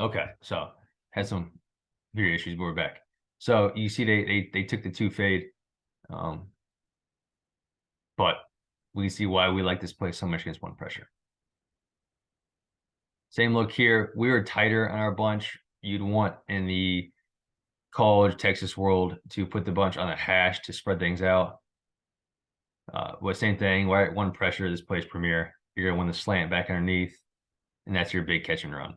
Okay, so had some bigger issues, but we're back. So you see they took the two fade, um, but we see why we like this play so much against one pressure. Same look here. We were tighter on our bunch. You'd want in the college Texas world to put the bunch on a hash to spread things out. But same thing, right? One pressure, this plays premier. You're gonna win the slant back underneath, and that's your big catch and run.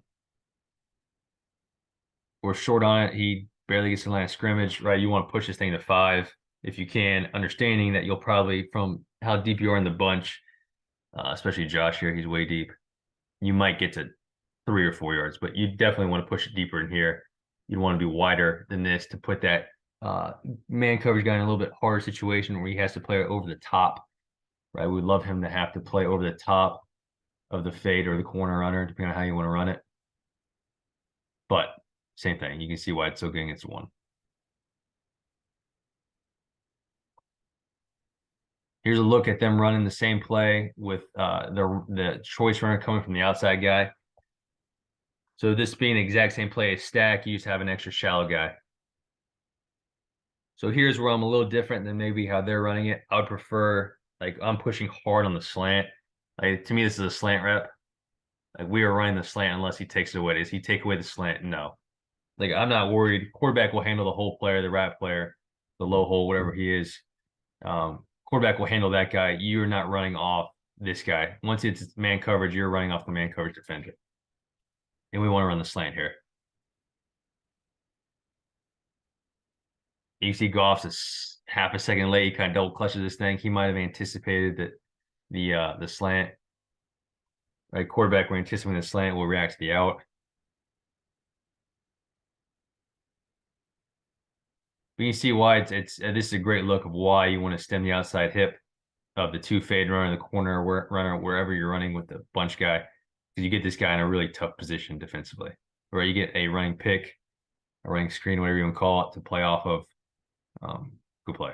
We're short on it. He barely gets to the line of scrimmage, right? You want to push this thing to 5 if you can, understanding that you'll probably, from how deep you are in the bunch, especially Josh here, he's way deep. You might get to 3 or 4 yards, but you definitely want to push it deeper in here. You'd want to be wider than this to put that man coverage guy in a little bit harder situation where he has to play over the top, right? We'd love him to have to play over the top of the fade or the corner runner, depending on how you want to run it. But same thing. You can see why it's so good against one. Here's a look at them running the same play with the choice runner coming from the outside guy. So this being the exact same play as stack, you just have an extra shallow guy. So here's where I'm a little different than maybe how they're running it. I would prefer, like, I'm pushing hard on the slant. Like, to me, this is a slant rep. Like, we are running the slant unless he takes it away. Does he take away the slant? No. Like, I'm not worried. Quarterback will handle the hole player, the rat player, the low hole, whatever he is. Quarterback will handle that guy. You're not running off this guy. Once it's man coverage, you're running off the man coverage defender. And we want to run the slant here. You see Goff's a half a second late. He kind of double clutches this thing. He might have anticipated that the slant. Right, quarterback, we're anticipating the slant will react to the out. But you see why it's this is a great look of why you want to stem the outside hip of the two fade runner in the corner runner wherever you're running with the bunch guy, because you get this guy in a really tough position defensively, where you get a running pick, a running screen, whatever you want to call it, to play off of. Good play.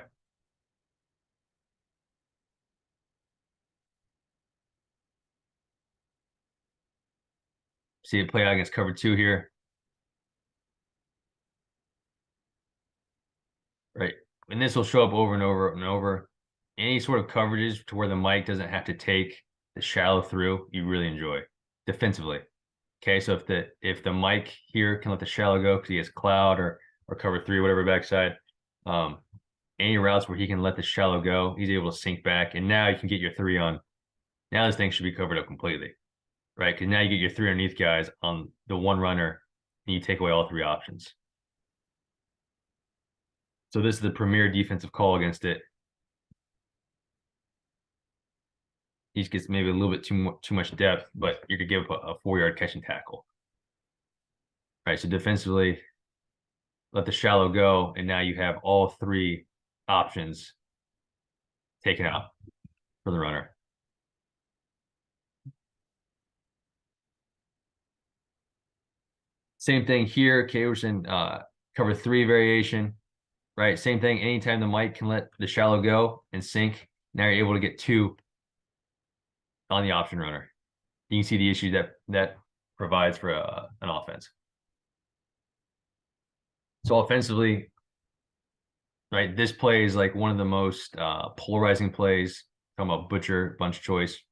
See it play out against cover 2 here, right? And this will show up over and over and over. Any sort of coverages to where the mic doesn't have to take the shallow through, you really enjoy defensively. Okay, so if the mic here can let the shallow go because he has cloud or cover 3, whatever backside, any routes where he can let the shallow go, he's able to sink back, and now you can get your 3 on. Now this thing should be covered up completely, right? Because now you get your 3 underneath guys on the one runner, and you take away all 3 options. So this is the premier defensive call against it. He just gets maybe a little bit too much depth, but you could give up a 4-yard catch and tackle. Right. So defensively, let the shallow go, and now you have all 3 options taken out for the runner. Same thing here, Caverson, cover 3 variation, right? Same thing. Anytime the mic can let the shallow go and sink, now you're able to get 2 on the option runner. You can see the issue that provides for an offense. So offensively, right, this play is like one of the most polarizing plays. Talking about butcher bunch choice,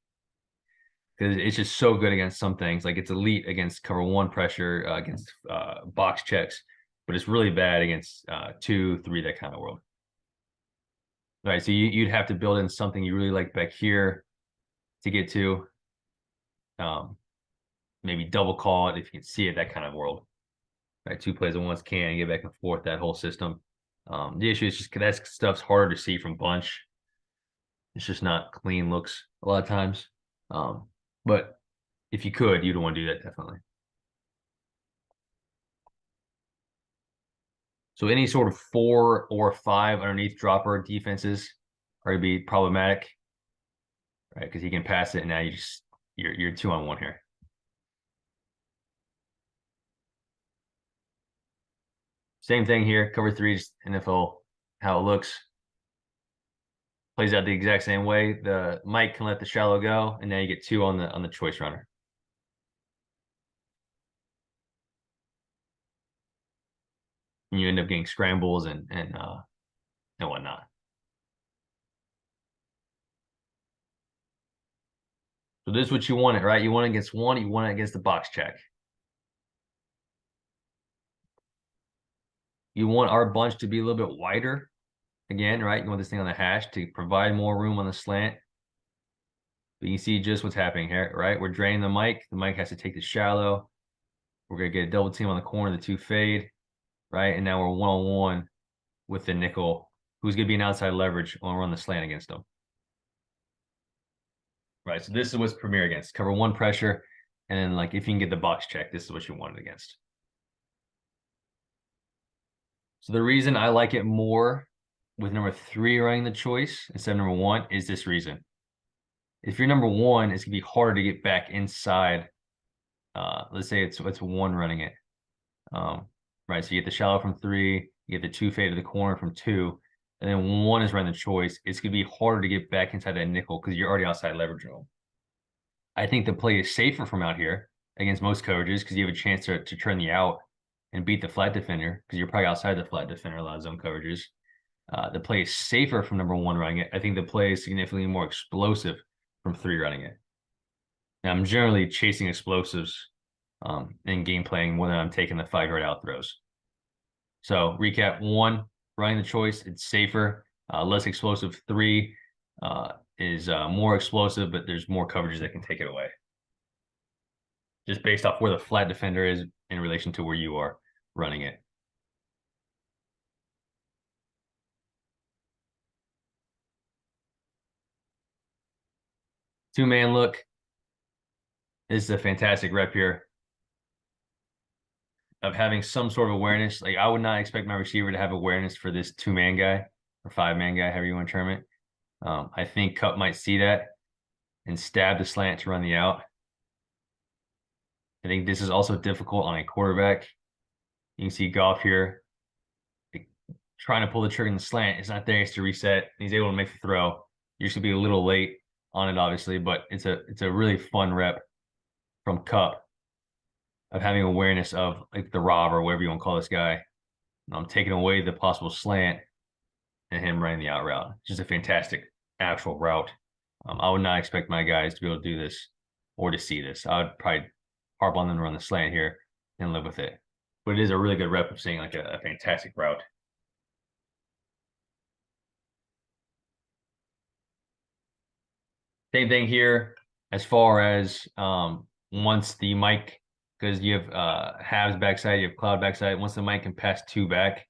because it's just so good against some things. Like, it's elite against cover 1 pressure, against box checks, but it's really bad against 2, 3, that kind of world. All right, so you'd have to build in something you really like back here to get to. Maybe double call it if you can see it, that kind of world. Right, 2 plays at once can get back and forth, that whole system. The issue is just that stuff's harder to see from bunch. It's just not clean looks a lot of times. But if you could, you'd want to do that definitely. So any sort of 4 or 5 underneath dropper defenses are going to be problematic, right? Because he can pass it, and now you're 2 on 1 here. Same thing here. Cover 3, just NFL, how it looks. Plays out the exact same way. The mic can let the shallow go, and now you get 2 on the choice runner. and you end up getting scrambles and whatnot. So this is what you want it, right? You want it against one, you want it against the box check. You want our bunch to be a little bit wider again, right? You want this thing on the hash to provide more room on the slant. But you see just what's happening here, right? We're draining the mic. The mic has to take the shallow. We're going to get a double team on the corner, the two fade, right? And now we're one-on-one with the nickel, who's going to be an outside leverage when we run the slant against them. Right, so this is what's Premier against. Cover one pressure, and then like if you can get the box check, this is what you want it against. So the reason I like it more with number 3 running the choice instead of number 1 is this reason. If you're number 1, it's gonna be harder to get back inside. Let's say it's 1 running it. Right, so you get the shallow from 3, you get the 2 fade to the corner from 2, and then 1 is running the choice. It's gonna be harder to get back inside that nickel because you're already outside leverage room. I think the play is safer from out here against most coverages because you have a chance to turn the out and beat the flat defender because you're probably outside the flat defender a lot of zone coverages. The play is safer from number 1 running it. I think the play is significantly more explosive from 3 running it. Now, I'm generally chasing explosives in game playing more than I'm taking the 5-yard out throws. So recap: 1, running the choice, it's safer, less explosive. 3 is more explosive, but there's more coverages that can take it away. Just based off where the flat defender is in relation to where you are running it. Two-man look. This is a fantastic rep here of having some sort of awareness. Like I would not expect my receiver to have awareness for this 2-man guy or 5-man guy, however you want to term it. I think Cup might see that and stab the slant to run the out. I think this is also difficult on a quarterback. You can see Goff here trying to pull the trigger in the slant. It's not there. He has to reset. He's able to make the throw. You're just gonna be a little late on it, obviously, but it's a really fun rep from Cup of having awareness of like the Rob or whatever you want to call this guy. I'm taking away the possible slant and him running the out route. It's just a fantastic actual route. I would not expect my guys to be able to do this or to see this. I would probably harp on them to run the slant here and live with it. But it is a really good rep of seeing like a fantastic route. Same thing here as far as once the mic, because you have halves backside, you have cloud backside. Once the mic can pass 2 back,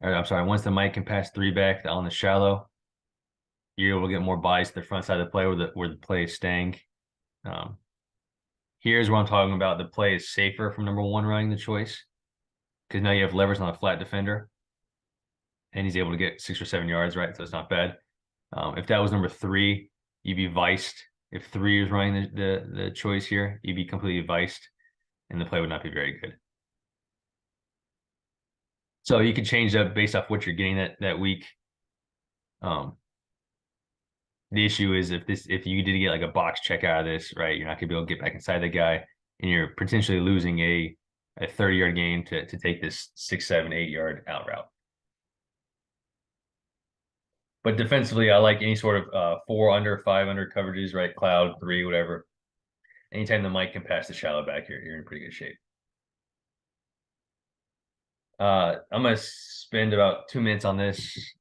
or I'm sorry, once the mic can pass 3 back on the shallow, you're able to get more bias to the front side of the play where the play is staying. Here's what I'm talking about. The play is safer from number 1 running the choice because now you have leverage on a flat defender, and he's able to get 6 or 7 yards, right? So it's not bad. If that was number 3, you'd be viced. If 3 is running the choice here, you'd be completely viced, and the play would not be very good. So you can change that based off what you're getting that week. The issue is if you did get like a box check out of this, right, you're not gonna be able to get back inside the guy, and you're potentially losing a 30-yard gain to take this 6, 7, 8-yard out route. But defensively, I like any sort of 4 under, 5 under coverages, right? Cloud, 3, whatever. Anytime the mic can pass the shallow back here, you're in pretty good shape. I'm gonna spend about 2 minutes on this.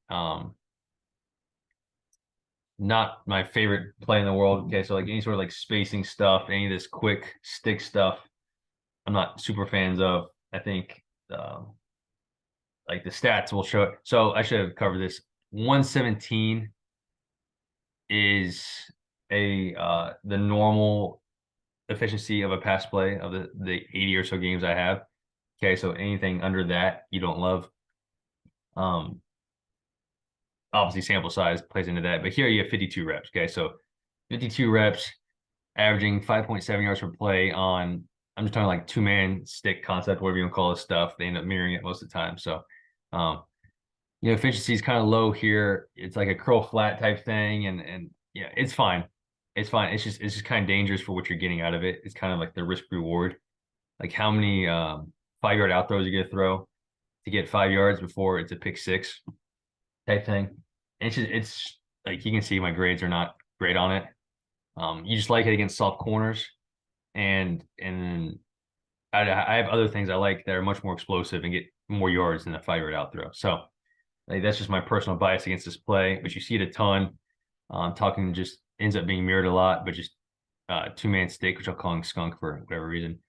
Not my favorite play in the world. Okay, so like any sort of like spacing stuff, any of this quick stick stuff, I'm not super fans of. I think like the stats will show it. So I should have covered this. 117 is the normal efficiency of a pass play of the 80 or so games I have. Okay, so anything under that you don't love. Obviously sample size plays into that, but here you have 52 reps. Okay, so 52 reps, averaging 5.7 yards per play on, I'm just talking like 2-man stick concept, whatever you want to call this stuff. They end up mirroring it most of the time. So, efficiency is kind of low here. It's like a curl flat type thing, and yeah, it's fine. It's fine. It's just kind of dangerous for what you're getting out of it. It's kind of like the risk reward. Like how many 5-yard out throws you're gonna throw. to get 5 yards before it's a pick six type thing. And it's like you can see my grades are not great on it. You just like it against soft corners, and I have other things I like that are much more explosive and get more yards than a 5 yard out throw. So like, that's just my personal bias against this play, but you see it a ton. Talking just ends up being mirrored a lot, but just two-man stick, which I'll call him skunk for whatever reason.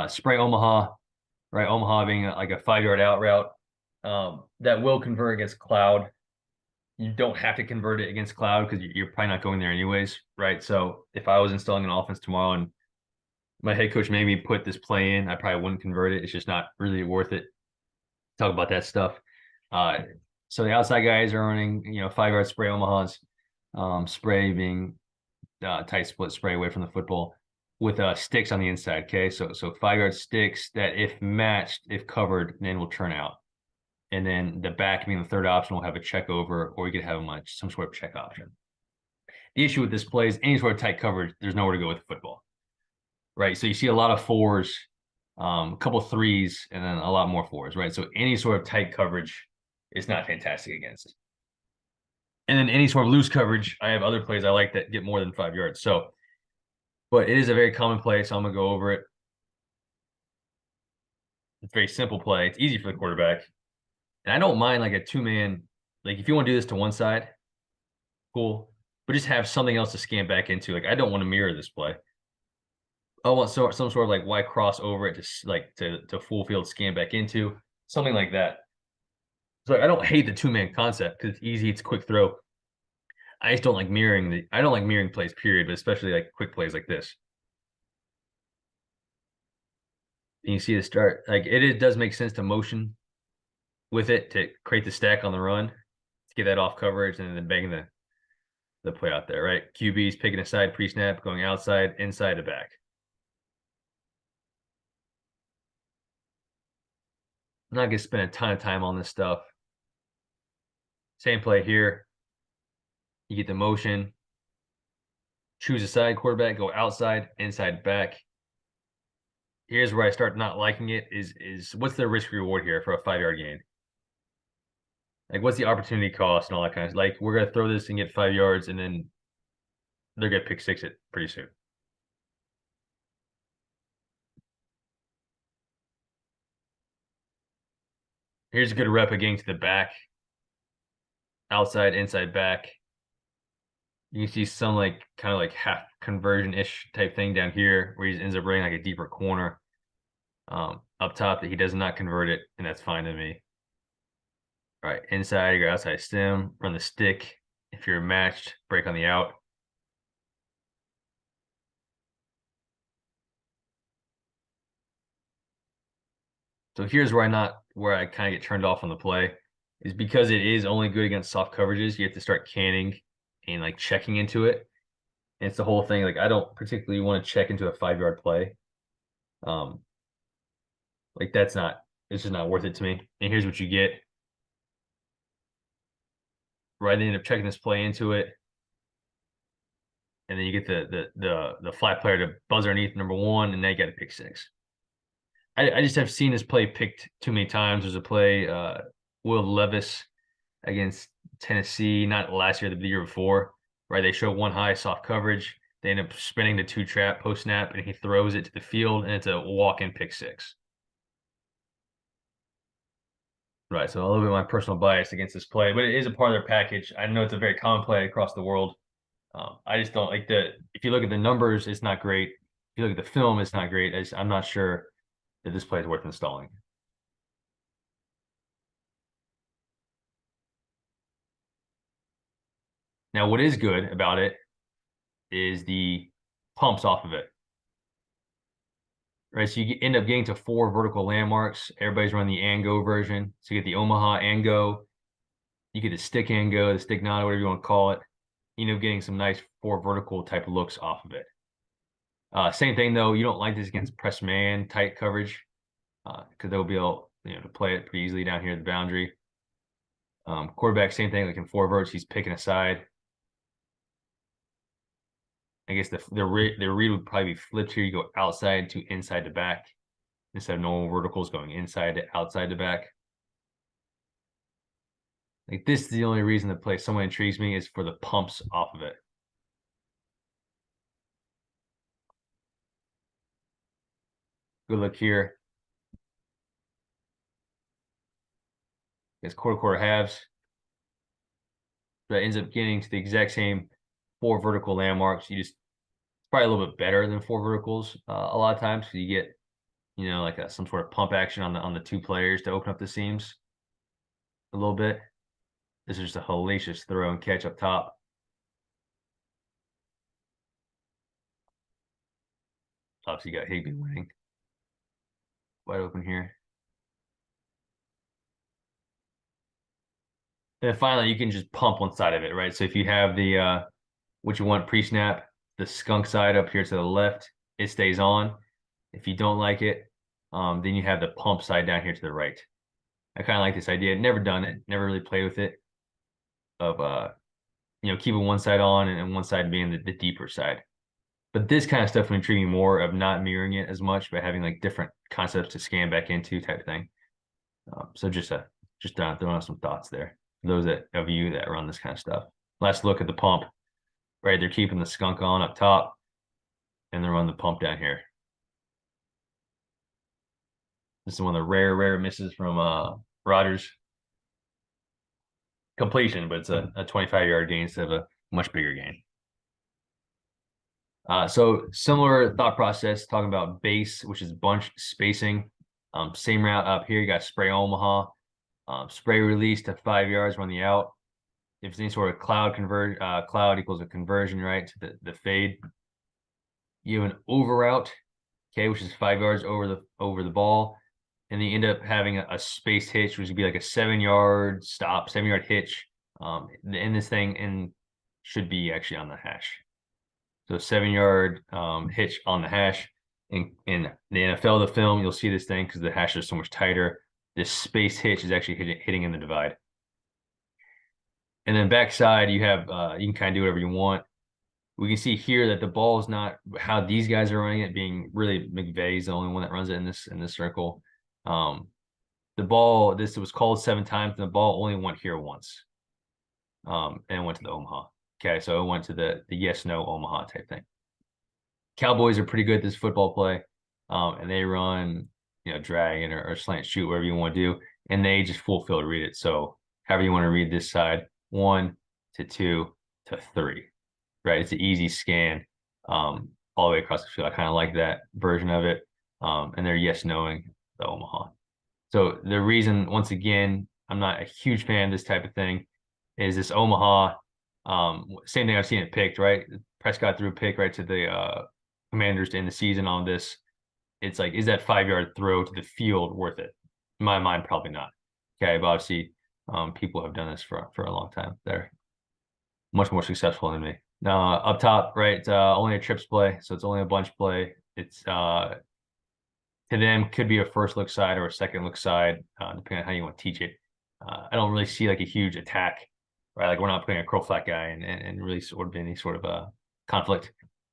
Spray Omaha, right? Omaha being like a 5 yard out route that will convert against cloud. You don't have to convert it against cloud because you're probably not going there anyways, right? So if I was installing an offense tomorrow and my head coach made me put this play in, I probably wouldn't convert it. It's just not really worth it. Talk about that stuff. So the outside guys are running, 5 yard spray Omahas, spray being tight split spray away from the football with sticks on the inside. Okay, so 5 yard sticks that if matched, if covered, then will turn out. And then the back, being the third option, will have a check over, or you could have them some sort of check option. The issue with this play is any sort of tight coverage, there's nowhere to go with the football, right? So you see a lot of fours, a couple threes, and then a lot more fours, right? So any sort of tight coverage is not fantastic against. And then any sort of loose coverage, I have other plays I like that get more than 5 yards. So, but it is a very common play, so I'm gonna go over it. It's a very simple play. It's easy for the quarterback. And I don't mind like a two-man, like if you want to do this to one side, cool. But just have something else to scan back into. Like I don't want to mirror this play. I want some sort of like Y cross over it to full field scan back into, something like that. So I don't hate the two-man concept because it's easy, it's a quick throw. I just don't like mirroring I don't like mirroring plays, period, but especially like quick plays like this. And you see the start, like it does make sense to motion with it to create the stack on the run, to get that off coverage and then bang the play out there, right? QB's picking a side pre-snap, going outside, inside to back. I'm not gonna spend a ton of time on this stuff. Same play here. You get the motion, choose a side quarterback, go outside, inside back. Here's where I start not liking it is what's the risk reward here for a 5 yard gain? Like what's the opportunity cost and all that kind of like we're gonna throw this and get 5 yards and then they're gonna pick six it pretty soon. Here's a good rep of getting to the back, outside, inside back. You can see some like kind of like half conversion-ish type thing down here where he ends up running like a deeper corner up top that he does not convert it, and that's fine to me. All right, inside, you go outside stem, run the stick. If you're matched, break on the out. So here's where I kind of get turned off on the play is because it is only good against soft coverages. You have to start canning and like checking into it. And it's the whole thing. Like I don't particularly want to check into a 5 yard play. Like it's just not worth it to me. And here's what you get. Right, they end up checking this play into it. And then you get the flat player to buzz underneath number one, and now you got to pick six. I just have seen this play picked too many times. There's a play, Will Levis against Tennessee, not last year, the year before, right? They show one high soft coverage. They end up spinning the two trap post snap, and he throws it to the field, and it's a walk-in pick six. Right, so a little bit of my personal bias against this play, but it is a part of their package. I know it's a very common play across the world. I just don't like if you look at the numbers, it's not great. If you look at the film, it's not great. I'm not sure that this play is worth installing. Now, what is good about it is the pumps off of it. Right, so you end up getting to 4 vertical landmarks. Everybody's running the and go version. So you get the Omaha and go. You get the stick and go, the stick nod, whatever you want to call it. You end up getting some nice 4 vertical type looks off of it. Same thing though, you don't like this against press man tight coverage because they'll be able to play it pretty easily down here at the boundary. Quarterback, same thing, like in 4 verts, he's picking a side. I guess the read would probably be flipped here. You go outside to inside to back instead of normal verticals going inside to outside to back. Like this is the only reason the play somewhat intrigues me is for the pumps off of it. Good look here. It's quarter halves. That ends up getting to the exact same 4 vertical landmarks. It's probably a little bit better than 4 verticals a lot of times because you get, like some sort of pump action on the 2 players to open up the seams a little bit. This is just a hellacious throw and catch up top. Obviously, you got Higbee winning. Wide open here. And then finally, you can just pump one side of it, right? So if you have the what you want pre-snap, the skunk side up here to the left, it stays on. If you don't like it, then you have the pump side down here to the right. I kind of like this idea. Never done it. Never really played with it. Of keeping one side on and one side being the deeper side. But this kind of stuff would intrigue me more of not mirroring it as much, but having like different concepts to scan back into type of thing. So just throwing out some thoughts there. For those of you that run this kind of stuff. Let's look at the pump. Right, they're keeping the skunk on up top, and they're running the pump down here. This is one of the rare misses from Rodgers. Completion, but it's a 25-yard gain instead of a much bigger gain. So similar thought process, talking about base, which is bunch spacing. Same route up here. You got spray Omaha, spray release to 5 yards, run the out. If it's any sort of cloud equals a conversion, right, to the fade. You have an over route, okay, which is 5 yards over the ball, and they end up having a spaced hitch, which would be like a 7-yard stop, 7-yard hitch. And this thing should be actually on the hash. So 7-yard hitch on the hash. In the NFL, the film, you'll see this thing because the hash is so much tighter. This space hitch is actually hitting in the divide. And then backside, you have you can kind of do whatever you want. We can see here that the ball is not how these guys are running it, being really McVay's the only one that runs it in this circle. The ball, this was called 7 times, and the ball only went here once. And went to the Omaha. Okay, so it went to the yes, no Omaha type thing. Cowboys are pretty good at this football play. And they run, drag or slant shoot, whatever you want to do, and they just full field read it. So however you want to read this side, 1 to 2 to 3. Right, it's an easy scan all the way across the field. I kind of like that version of it. And they're yes knowing the Omaha. So the reason, once again, I'm not a huge fan of this type of thing is this Omaha. Same thing I've seen it picked, right? Prescott threw a pick right to the Commanders to end the season on this. It's like, is that 5-yard throw to the field worth it? In my mind, probably not. Okay, but obviously, people have done this for a long time. They're much more successful than me. Up top, right? It's only a trips play, so it's only a bunch play. It's to them could be a first look side or a second look side, depending on how you want to teach it. I don't really see like a huge attack, right? Like we're not putting a curl flat guy and really sort of any sort of a conflict.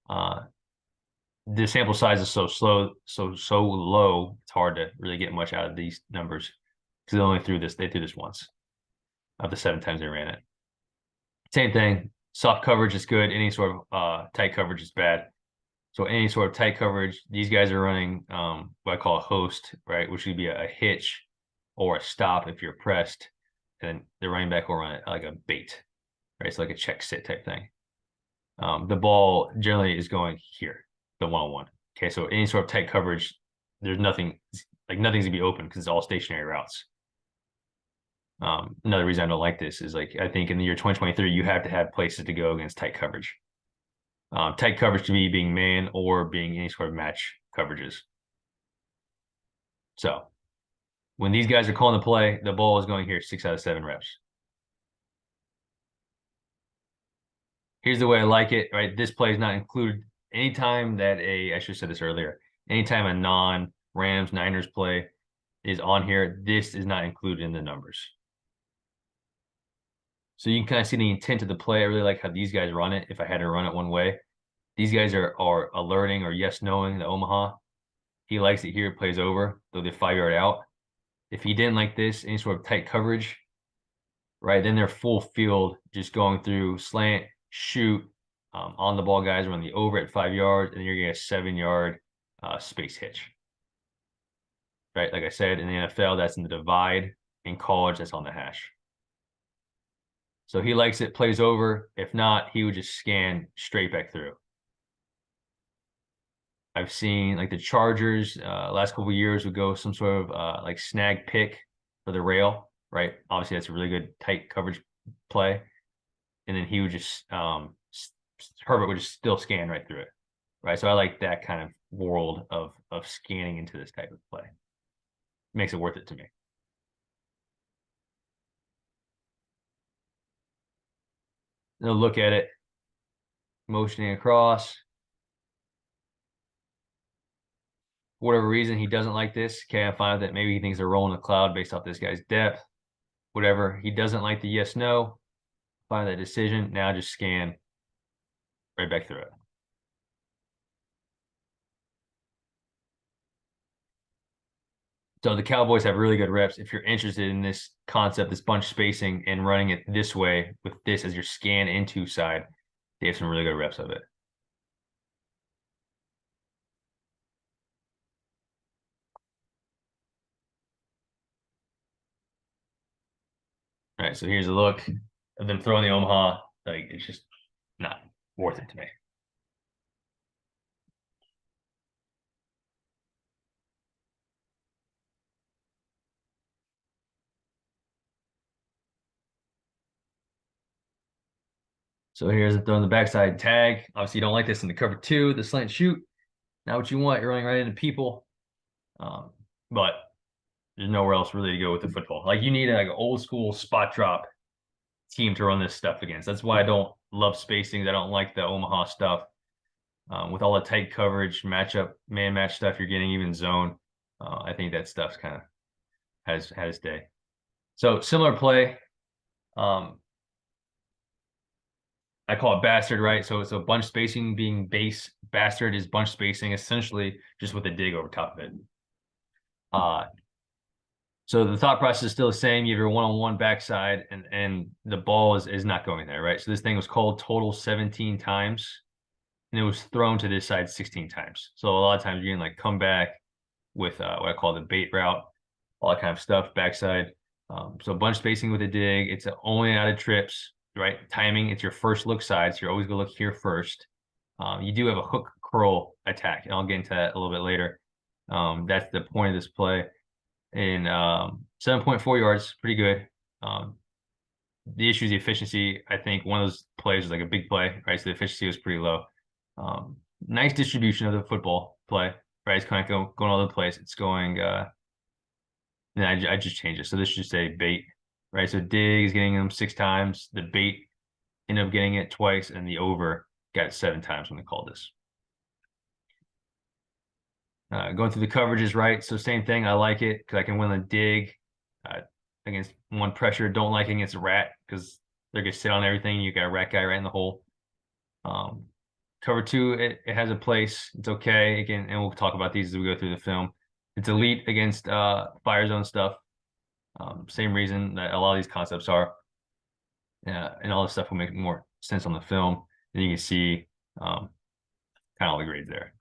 The sample size is so low, it's hard to really get much out of these numbers because they threw this once of the 7 times they ran it. Same thing. Soft coverage is good. Any sort of tight coverage is bad. So any sort of tight coverage, these guys are running what I call a host, right? Which would be a hitch or a stop if you're pressed. And the running back will run it like a bait, right? It's like a check sit type thing. The ball generally is going here, the 1-on-1. Okay, so any sort of tight coverage, there's nothing's going to be open because it's all stationary routes. Another reason I don't like this is like I think in the year 2023 you have to have places to go against tight coverage. Tight coverage to me being man or being any sort of match coverages. So when these guys are calling the play, the ball is going here 6 out of 7 reps. Here's the way I like it, right? This play is not included anytime that I should have said this earlier. Anytime a non-Rams Niners play is on here, this is not included in the numbers. So you can kind of see the intent of the play. I really like how these guys run it. If I had to run it one way, these guys are alerting or yes knowing the Omaha. He likes it here, plays over, though the 5-yard out. If he didn't like this, any sort of tight coverage, right? Then they're full field, just going through slant, shoot, on the ball guys run the over at 5 yards, and you're getting a 7 yard space hitch, right? Like I said, in the NFL, that's in the divide. In college, that's on the hash. So he likes it, plays over. If not, he would just scan straight back through. I've seen like the Chargers last couple of years would go some sort of like snag pick for the rail, right? Obviously, that's a really good tight coverage play. And then he would just Herbert would just still scan right through it, right? So I like that kind of world of scanning into this type of play. Makes it worth it to me. They'll look at it, motioning across. For whatever reason, he doesn't like this. Okay, I find out that maybe he thinks they're rolling the cloud based off this guy's depth. Whatever. He doesn't like the yes, no. Find that decision. Now just scan right back through it. So the Cowboys have really good reps. If you're interested in this concept, this bunch spacing, and running it this way with this as your scan into side, they have some really good reps of it. All right, so here's a look of them throwing the Omaha. Like, it's just not worth it to me. So here's them throwing the backside tag. Obviously, you don't like this in the cover two, the slant shoot. Not what you want. You're running right into people. But there's nowhere else really to go with the football. Like, you need like an old school spot drop team to run this stuff against. That's why I don't love spacings. I don't like the Omaha stuff. With all the tight coverage, matchup, man match stuff you're getting, even zone. I think that stuff's kind of has day. So similar play. I call it bastard, right? So it's a bunch spacing being base. Bastard is bunch spacing, essentially just with a dig over top of it. So the thought process is still the same. You have your one-on-one backside, and the ball is not going there, right? So this thing was called total 17 times, and it was thrown to this side 16 times. So a lot of times you're going to like come back with what I call the bait route, all that kind of stuff, backside. So bunch spacing with a dig. It's only out of trips, right? Timing, it's your first look side, so you're always going to look here first. You do have a hook curl attack, and I'll get into that a little bit later. That's the point of this play. And 7.4 yards, pretty good. The issue is the efficiency. I think one of those plays was like a big play, right? So the efficiency was pretty low. Nice distribution of the football play, right? It's kind of going all over the place. It's going, I just changed it. So this should say bait, right? So dig is getting them 6 times. The bait ended up getting it twice, and the over got it 7 times when they called this. Going through the coverages, right? So same thing. I like it because I can win a dig against one pressure. Don't like it against a rat because they're going to sit on everything. You got a rat guy right in the hole. Cover two, it has a place. It's okay. Again, and we'll talk about these as we go through the film. It's elite against fire zone stuff. Same reason that a lot of these concepts are. And all this stuff will make more sense on the film. And you can see kind of all the grades there.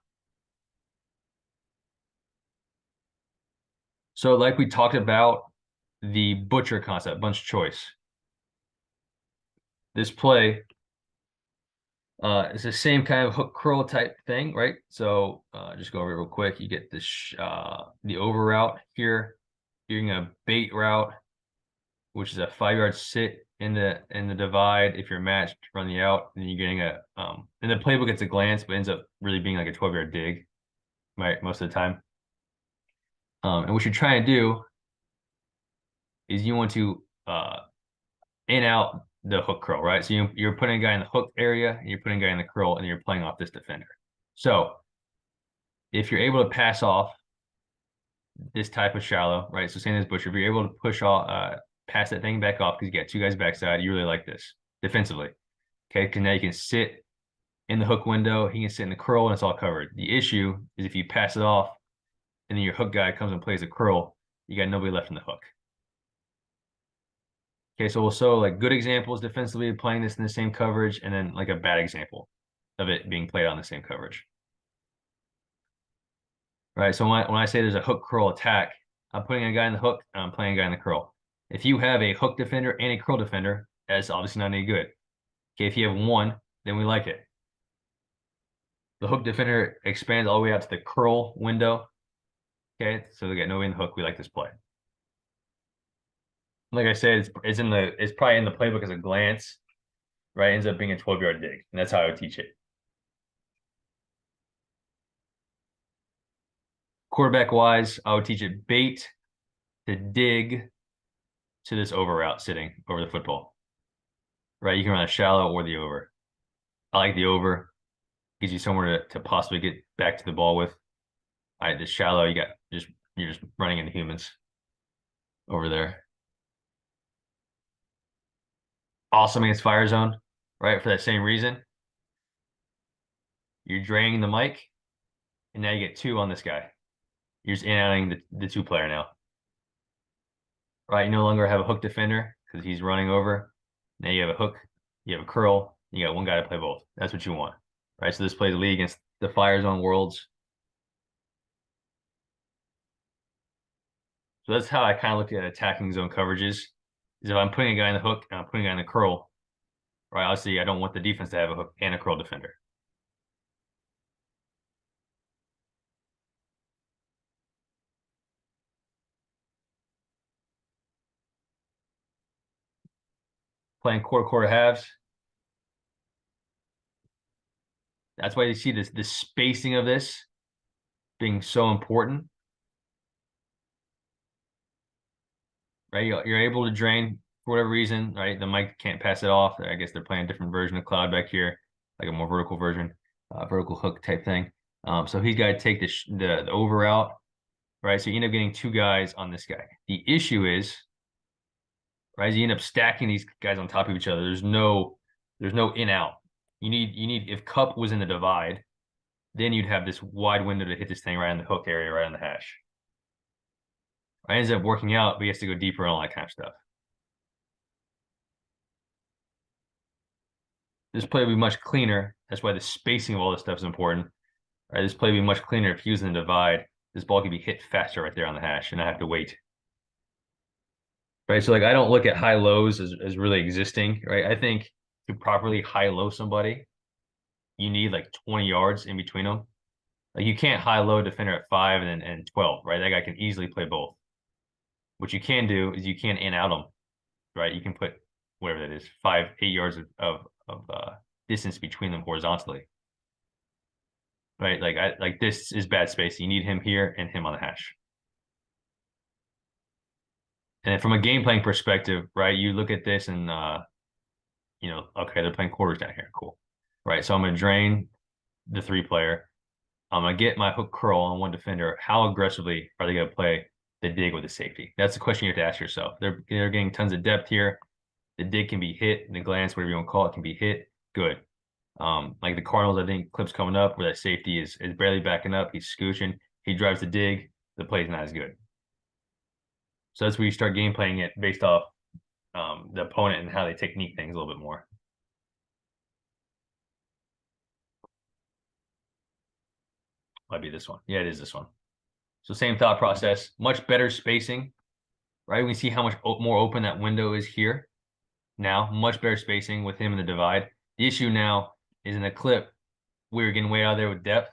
So like we talked about the butcher concept, bunch choice. This play is the same kind of hook curl type thing, right? So just go over it real quick. You get this the over route here. You're getting a bait route, which is a 5-yard sit in the divide. If you're matched, run the out, and then you're getting a in the playbook it's a glance, but ends up really being like a 12-yard dig, right? Most of the time. And what you're trying to do is you want to in out the hook curl, right? So you're putting a guy in the hook area, and you're putting a guy in the curl, and you're playing off this defender. So if you're able to pass off this type of shallow, right? So saying this butcher, if you're able to push off, pass that thing back off because you got 2 guys backside, you really like this defensively. Okay, because now you can sit in the hook window, he can sit in the curl, and it's all covered. The issue is if you pass it off, and then your hook guy comes and plays a curl, you got nobody left in the hook. Okay, so we'll show like good examples defensively playing this in the same coverage, and then like a bad example of it being played on the same coverage. Right. So when I say there's a hook curl attack, I'm putting a guy in the hook and I'm playing a guy in the curl. If you have a hook defender and a curl defender, that's obviously not any good. Okay, if you have one, then we like it. The hook defender expands all the way out to the curl window. Okay, so they get no in the hook. We like this play. Like I said, it's probably in the playbook as a glance, right? It ends up being a 12-yard dig, and that's how I would teach it. Quarterback wise, I would teach it bait to dig to this over route sitting over the football. Right? You can run a shallow or the over. I like the over. Gives you somewhere to possibly get back to the ball with. All right, the shallow, you're just running into humans over there. Awesome against fire zone, right? For that same reason. You're draining the mic, and now you get two on this guy. You're just in-outing the two player now. Right? You no longer have a hook defender because he's running over. Now you have a hook, you have a curl, you got one guy to play both. That's what you want. Right? So this plays a league against the fire zone worlds. So that's how I kind of look at attacking zone coverages. Is if I'm putting a guy in the hook and I'm putting a guy in the curl, right? Obviously, I don't want the defense to have a hook and a curl defender. Playing quarter halves. That's why you see this spacing of this being so important, right? You're able to drain for whatever reason, right? The mic can't pass it off. I guess they're playing a different version of Cloud back here, like a more vertical version, vertical hook type thing. So he's got to take the over out, right? So you end up getting two guys on this guy. The issue is, right? You end up stacking these guys on top of each other. There's no in out. You need if Cup was in the divide, then you'd have this wide window to hit this thing right on the hook area, right on the hash. I ends up working out, but he has to go deeper and all that kind of stuff. This play would be much cleaner. That's why the spacing of all this stuff is important. Right? This play would be much cleaner if he was in the divide. This ball could be hit faster right there on the hash and I have to wait. Right. So like I don't look at high lows as really existing, right? I think to properly high low somebody, you need like 20 yards in between them. Like you can't high low defender at 5 and 12, right? That guy can easily play both. What you can do is you can in out them, right? You can put whatever that is, 5, 8 yards of distance between them horizontally. Right? Like this is bad space. You need him here and him on the hash. And then from a game playing perspective, right, you look at this and okay, they're playing quarters down here. Cool. Right. So I'm gonna drain the 3-player. I'm gonna get my hook curl on one defender. How aggressively are they gonna play the dig with the safety? That's the question you have to ask yourself. They're getting tons of depth here. The dig can be hit, the glance, whatever you want to call it, can be hit. Good. Like the Cardinals, I think clips coming up where that safety is barely backing up. He's scooching. He drives the dig. The play's not as good. So that's where you start game playing it based off the opponent and how they technique things a little bit more. Might be this one. Yeah, it is this one. So same thought process, much better spacing, right? We see how much more open that window is here. Now, much better spacing with him in the divide. The issue now is in the clip, we were getting way out there with depth.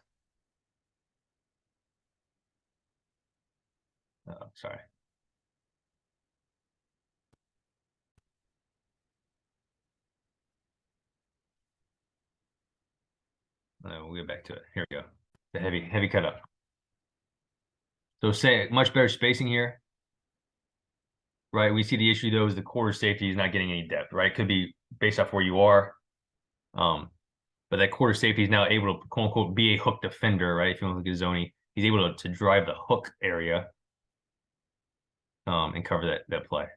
Oh, sorry. We'll get back to it. Here we go. The heavy cut up. So say much better spacing here, right? We see the issue though is the quarter safety is not getting any depth, right? It could be based off where you are. But that quarter safety is now able to quote unquote be a hook defender, right? If you want to look at Zoni, he's able to drive the hook area and cover that play.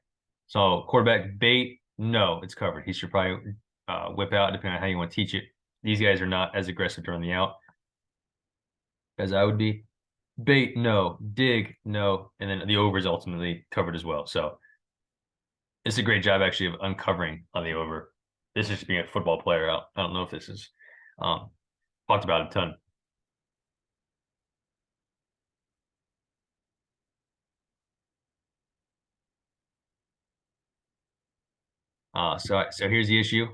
So quarterback bait, no, it's covered. He should probably whip out depending on how you want to teach it. These guys are not as aggressive during the out as I would be. Bait, no. Dig, no. And then the over is ultimately covered as well. So It's a great job actually of uncovering on the over. This is just being a football player. I don't know if this is um, talked about a ton. So here's the issue,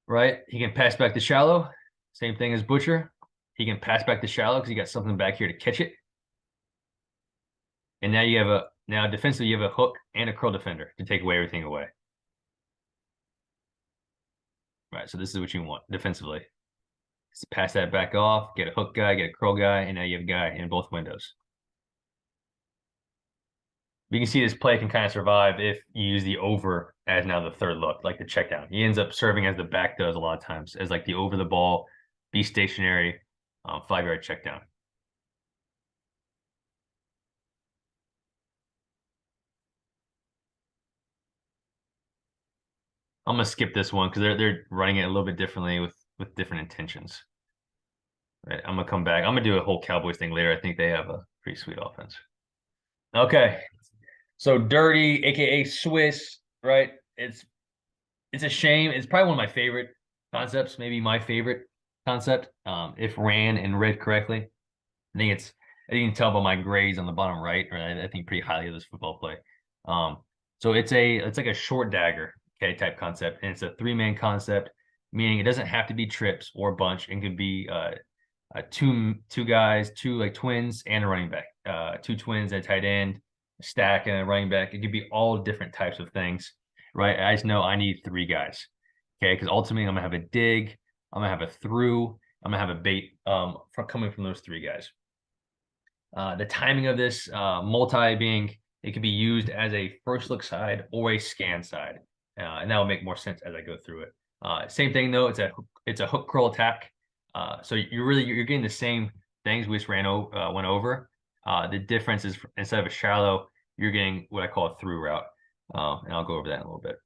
right? He can pass back to shallow. Same thing as Butcher. He can pass back to shallow because he got something back here to catch it. And now you have now defensively you have a hook and a curl defender to take away everything away. Right. So this is what you want defensively. Just pass that back off, get a hook guy, get a curl guy, and now you have a guy in both windows. You can see this play can kind of survive if you use the over as now the third look, like the check down. He ends up serving as the back does a lot of times, as like the over the ball, be stationary, 5-yard check down. I'm gonna skip this one because they're running it a little bit differently with different intentions. Right. I'm gonna come back. I'm gonna do a whole Cowboys thing later. I think they have a pretty sweet offense. Okay. So dirty, aka Swiss, right? It's a shame. It's probably one of my favorite concepts, maybe my favorite concept. If ran and read correctly. I think you can tell by my grades on the bottom right, right? I think pretty highly of this football play. Um, so it's like a short dagger, okay, type concept, and it's a three-man concept, meaning it doesn't have to be trips or bunch. It could be two guys, two like twins and a running back, two twins at tight end, a stack and a running back. It could be all different types of things, right? I just know I need three guys, okay, because ultimately I'm gonna have a dig, I'm gonna have a through, I'm gonna have a bait from coming from those three guys. The timing of this multi being it can be used as a first look side or a scan side, and that will make more sense as I go through it. Same thing though, it's a hook curl attack. So you're getting the same things we just went over. The difference is instead of a shallow, you're getting what I call a through route, and I'll go over that in a little bit.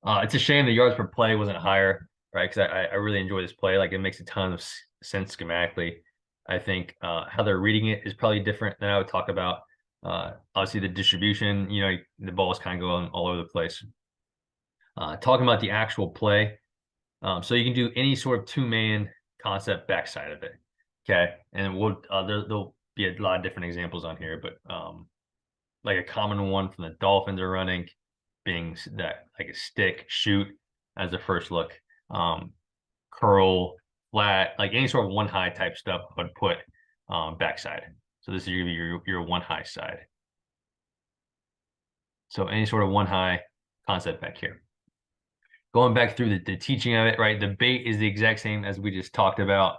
It's a shame the yards per play wasn't higher, right? Because I really enjoy this play. Like it makes a ton of sense schematically. I think how they're reading it is probably different than I would talk about. Obviously, the distribution, the ball is kind of going all over the place. Talking about the actual play, so you can do any sort of two-man concept backside of it. Okay, and there'll be a lot of different examples on here, but like a common one from the Dolphins are running, being that like a stick shoot as the first look, curl, flat, like any sort of one high type stuff I would put backside. So this is gonna be your one high side. So any sort of one high concept back here. Going back through the teaching of it, right? The bait is the exact same as we just talked about.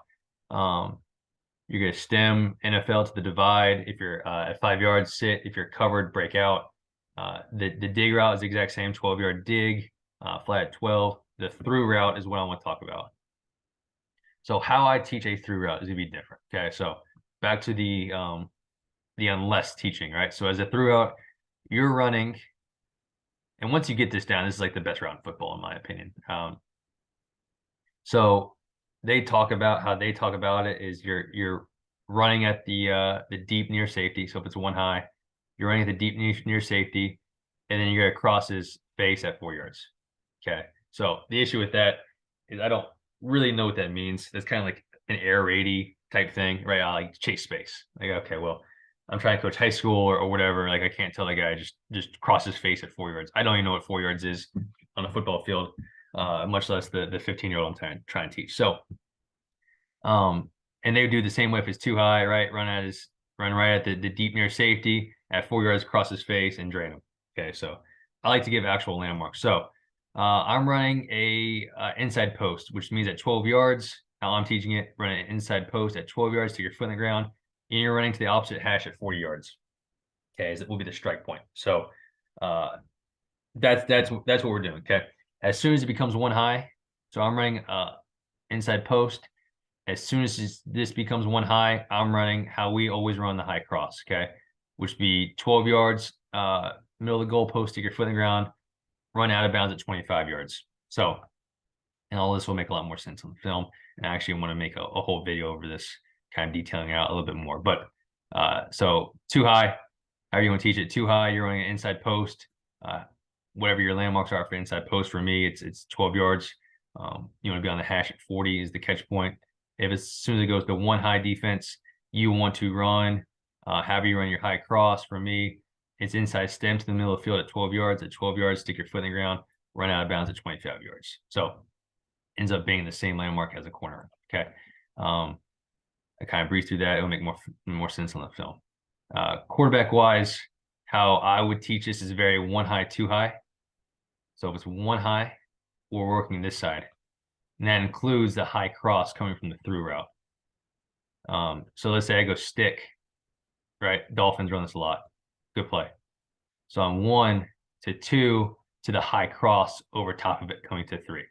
You're going to stem NFL to the divide. If you're at 5 yards, sit. If you're covered, break out. The dig route is the exact same, 12-yard dig, flat at 12. The through route is what I want to talk about. So how I teach a through route is going to be different. Okay, so back to the unless teaching, right? So as a through route, you're running, and once you get this down, this is like the best route in football, in my opinion. So they talk about how they talk about it is you're running at the deep near safety. So if it's one high, you're running at the deep near safety, and then you're gonna cross his face at 4 yards. Okay. So the issue with that is I don't really know what that means. That's kind of like an air raid type thing, right? I like chase space. Like, okay, well, I'm trying to coach high school or whatever. Like I can't tell the guy just cross his face at 4 yards. I don't even know what 4 yards is on a football field, much less the 15-year-old I'm trying to teach. So and they would do the same way if it's too high, right? Run right at the deep near safety at 4 yards, cross his face and drain him. Okay, so I like to give actual landmarks. So I'm running a inside post, which means at 12 yards, how I'm teaching it, run an inside post at 12 yards to your foot in the ground, and you're running to the opposite hash at 40 yards. Okay, that will be the strike point. So that's what we're doing. Okay, as soon as it becomes one high, so I'm running inside post. As soon as this becomes one high, I'm running how we always run the high cross, okay? Which be 12 yards, middle of the goalpost, stick your foot in the ground, run out of bounds at 25 yards. So, and all this will make a lot more sense on the film. And I actually want to make a whole video over this, kind of detailing out a little bit more. But so too high, However you want to teach it, too high, you're running an inside post. Whatever your landmarks are for inside post, for me, it's 12 yards. You want to be on the hash at 40 is the catch point. If as soon as it goes to one high defense, you want to run, however you run your high cross. For me, it's inside stem to the middle of the field at 12 yards. At 12 yards, stick your foot in the ground, run out of bounds at 25 yards. So ends up being the same landmark as a corner. Okay. I kind of breeze through that. It'll make more sense on the film. Quarterback wise, how I would teach this is very one high, two high. So if it's one high, we're working this side. And that includes the high cross coming from the through route. So let's say I go stick, right? Dolphins run this a lot. Good play. So I'm 1 to 2 to the high cross over top of it coming to 3.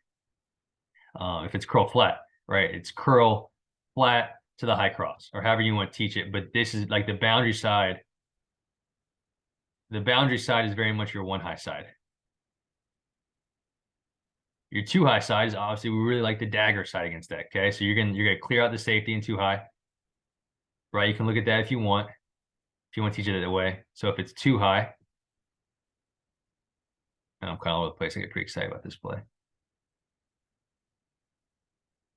If it's curl flat, right? It's curl flat to the high cross, or however you want to teach it. But this is like the boundary side. The boundary side is very much your one high side. Your two high side is obviously we really like the dagger side against that. Okay, so you're gonna clear out the safety in two high, right? You can look at that if you want to teach it that way. So if it's too high, and I'm kind of all over the place. I get pretty excited about this play.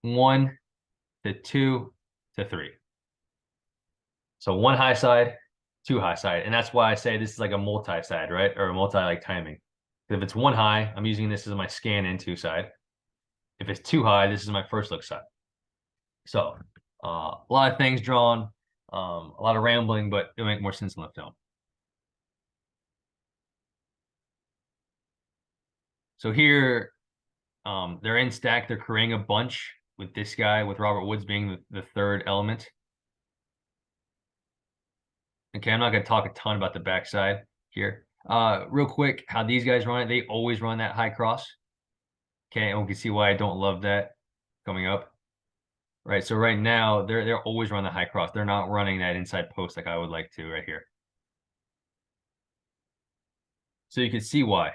1 to 2 to 3. So one high side, two high side, and that's why I say this is like a multi-side, right? Or a multi like timing. If it's one high, I'm using this as my scan into side. If it's too high, this is my first look side. So a lot of things drawn, a lot of rambling, but it'll make more sense in the film. So here, they're in stack. They're creating a bunch with this guy, with Robert Woods being the third element. Okay, I'm not going to talk a ton about the backside here. Real quick, how these guys run it, they always run that high cross. Okay, and we can see why I don't love that coming up. Right, so right now, they're always running the high cross. They're not running that inside post like I would like to right here. So you can see why.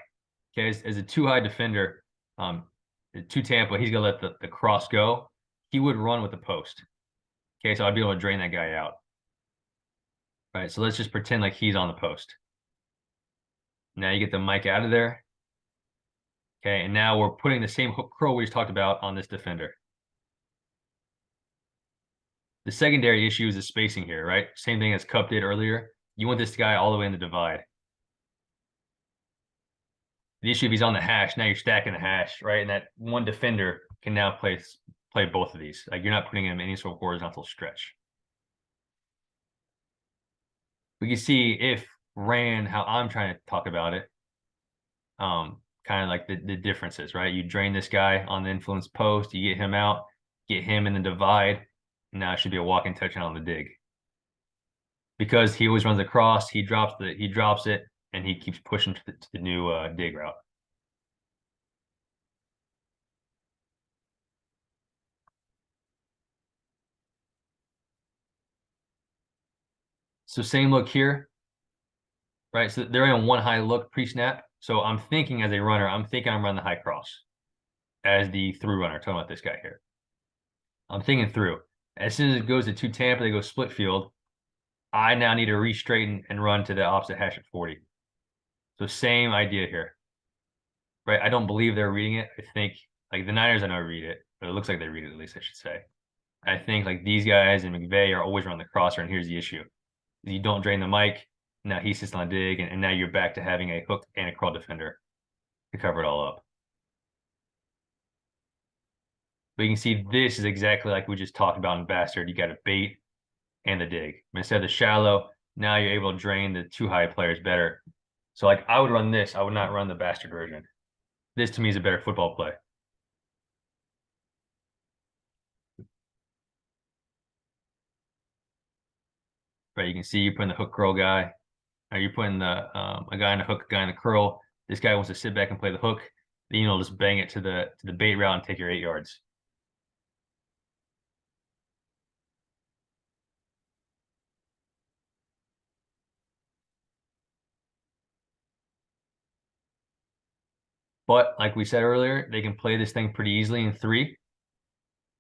Okay, as a too high defender, to Tampa, he's gonna let the cross go. He would run with the post. Okay, so I'd be able to drain that guy out. Right, so let's just pretend like he's on the post. Now you get the mic out of there. Okay, and now we're putting the same hook curl we just talked about on this defender. The secondary issue is the spacing here, right? Same thing as Cup did earlier. You want this guy all the way in the divide. The issue if he's on the hash, now you're stacking the hash, right? And that one defender can now play both of these. Like you're not putting him in any sort of horizontal stretch. We can see if ran how I'm trying to talk about it, kind of like the differences, right? You drain this guy on the influence post, you get him out, get him in the divide. Now it should be a walking touchdown on the dig. Because he always runs across, he drops it, and he keeps pushing to the new dig route. So same look here, right? So they're in one high look pre-snap. So I'm thinking as a runner, I'm running the high cross as the through runner. Talking about this guy here. I'm thinking through. As soon as it goes to two Tampa, they go split field. I now need to re-straighten and run to the opposite hash at 40. So same idea here, right? I don't believe they're reading it. I think like the Niners, I know read it, but it looks like they read it at least, I should say. I think like these guys and McVay are always running the crosser, and here's the issue. You don't drain the mic. Now he sits on a dig, and now you're back to having a hook and a crawl defender to cover it all up. But you can see this is exactly like we just talked about in Bastard. You got a bait and the dig. Instead of the shallow, now you're able to drain the two high players better. So like I would run this. I would not run the Bastard version. This to me is a better football play. Right, you can see you're putting the hook curl guy. Or you're putting the a guy in the hook, a guy in the curl. This guy wants to sit back and play the hook. Then you'll just bang it to the bait route and take your 8 yards. But like we said earlier, they can play this thing pretty easily in 3,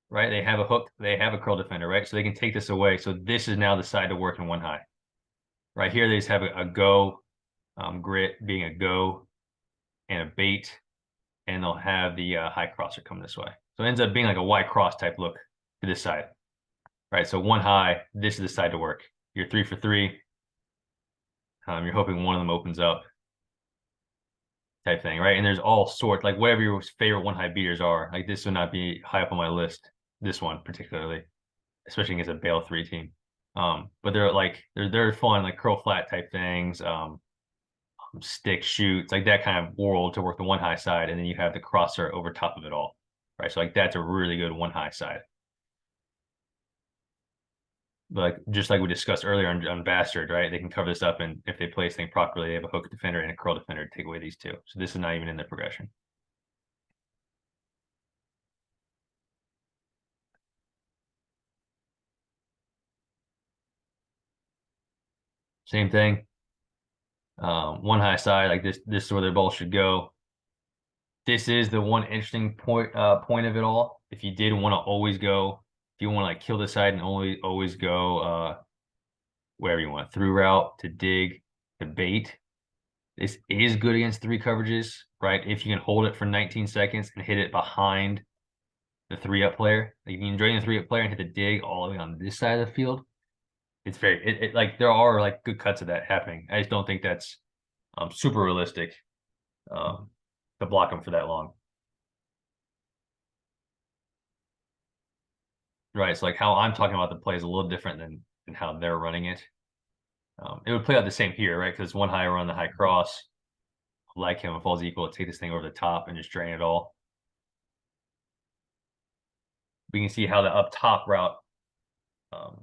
right? They have a hook, they have a curl defender, right? So they can take this away. So this is now the side to work in one high. Right here, they just have a go, grit being a go and a bait, and they'll have the high crosser come this way. So it ends up being like a Y cross type look to this side. Right, so one high, this is the side to work. You're 3 for 3. You're hoping one of them opens up type thing, right? And there's all sorts, like whatever your favorite one high beaters are. Like this would not be high up on my list, this one particularly, especially against a bail 3 team. But they're like they're fun, like curl flat type things, stick shoots, like that kind of world to work the one high side, and then you have the crosser over top of it all, right? So like that's a really good one high side. But like just like we discussed earlier on Bastard, right? They can cover this up, and if they play this thing properly, they have a hook defender and a curl defender to take away these two. So this is not even in the progression. Same thing. One high side, like this is where their ball should go. This is the one interesting point of it all. If you did want to always go, if you want to like kill the side and only always go wherever you want, through route to dig to bait. This is good against 3 coverages, right? If you can hold it for 19 seconds and hit it behind the 3-up player, like you can drain the 3-up player and hit the dig all the way on this side of the field. It's very like there are like good cuts of that happening. I just don't think that's super realistic um, to block them for that long. Right. So like how I'm talking about the play is a little different than how they're running it. It would play out the same here, right? Because one high run the high cross, like him, if all's equal, take this thing over the top and just drain it all. We can see how the up top route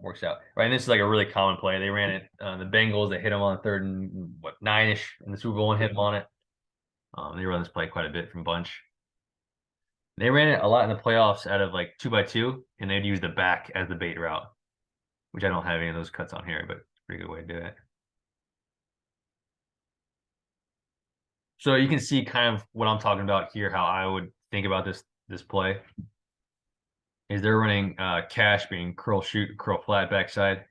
works out. Right. And this is like a really common play. They ran it. The Bengals, they hit him on 3rd and 9-ish in the Super Bowl and hit him on it. They run this play quite a bit from bunch. They ran it a lot in the playoffs out of like 2x2, and they'd use the back as the bait route, which I don't have any of those cuts on here, but it's a pretty good way to do it. So you can see kind of what I'm talking about here, how I would think about this play is they're running cash being curl shoot, curl flat backside.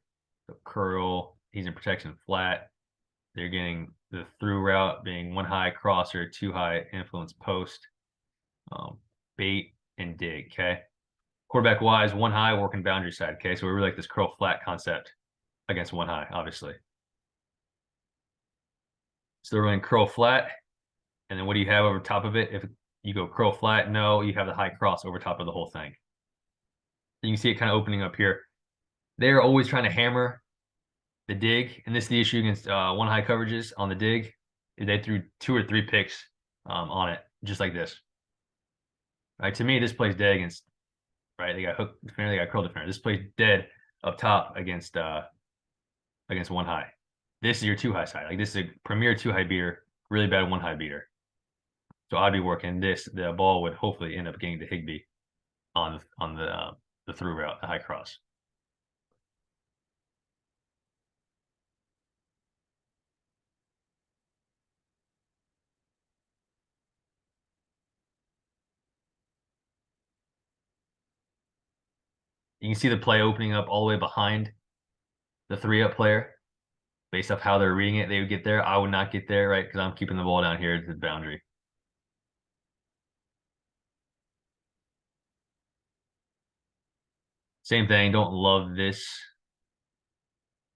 So curl, he's in protection flat. They're getting the through route being one high crosser, 2 high influence post, bait and dig. Okay. Quarterback wise, one high working boundary side. Okay. So we really like this curl flat concept against one high, obviously. So they're running curl flat. And then what do you have over top of it? If you go curl flat, no, you have the high cross over top of the whole thing. You can see it kind of opening up here. They're always trying to hammer the dig, and this is the issue against one high coverages on the dig. They threw 2 or 3 picks on it, just like this. Right, to me, this plays dead against. Right, they got hook defender, they got curl defender. This plays dead up top against one high. This is your 2 high side. Like this is a premier 2 high beater, really bad 1 high beater. So I'd be working this. The ball would hopefully end up getting to Higbee on the through route, the high cross. You can see the play opening up all the way behind the 3-up player based off how they're reading it. They would get there. I would not get there, right? Because I'm keeping the ball down here to the boundary. Same thing. Don't love this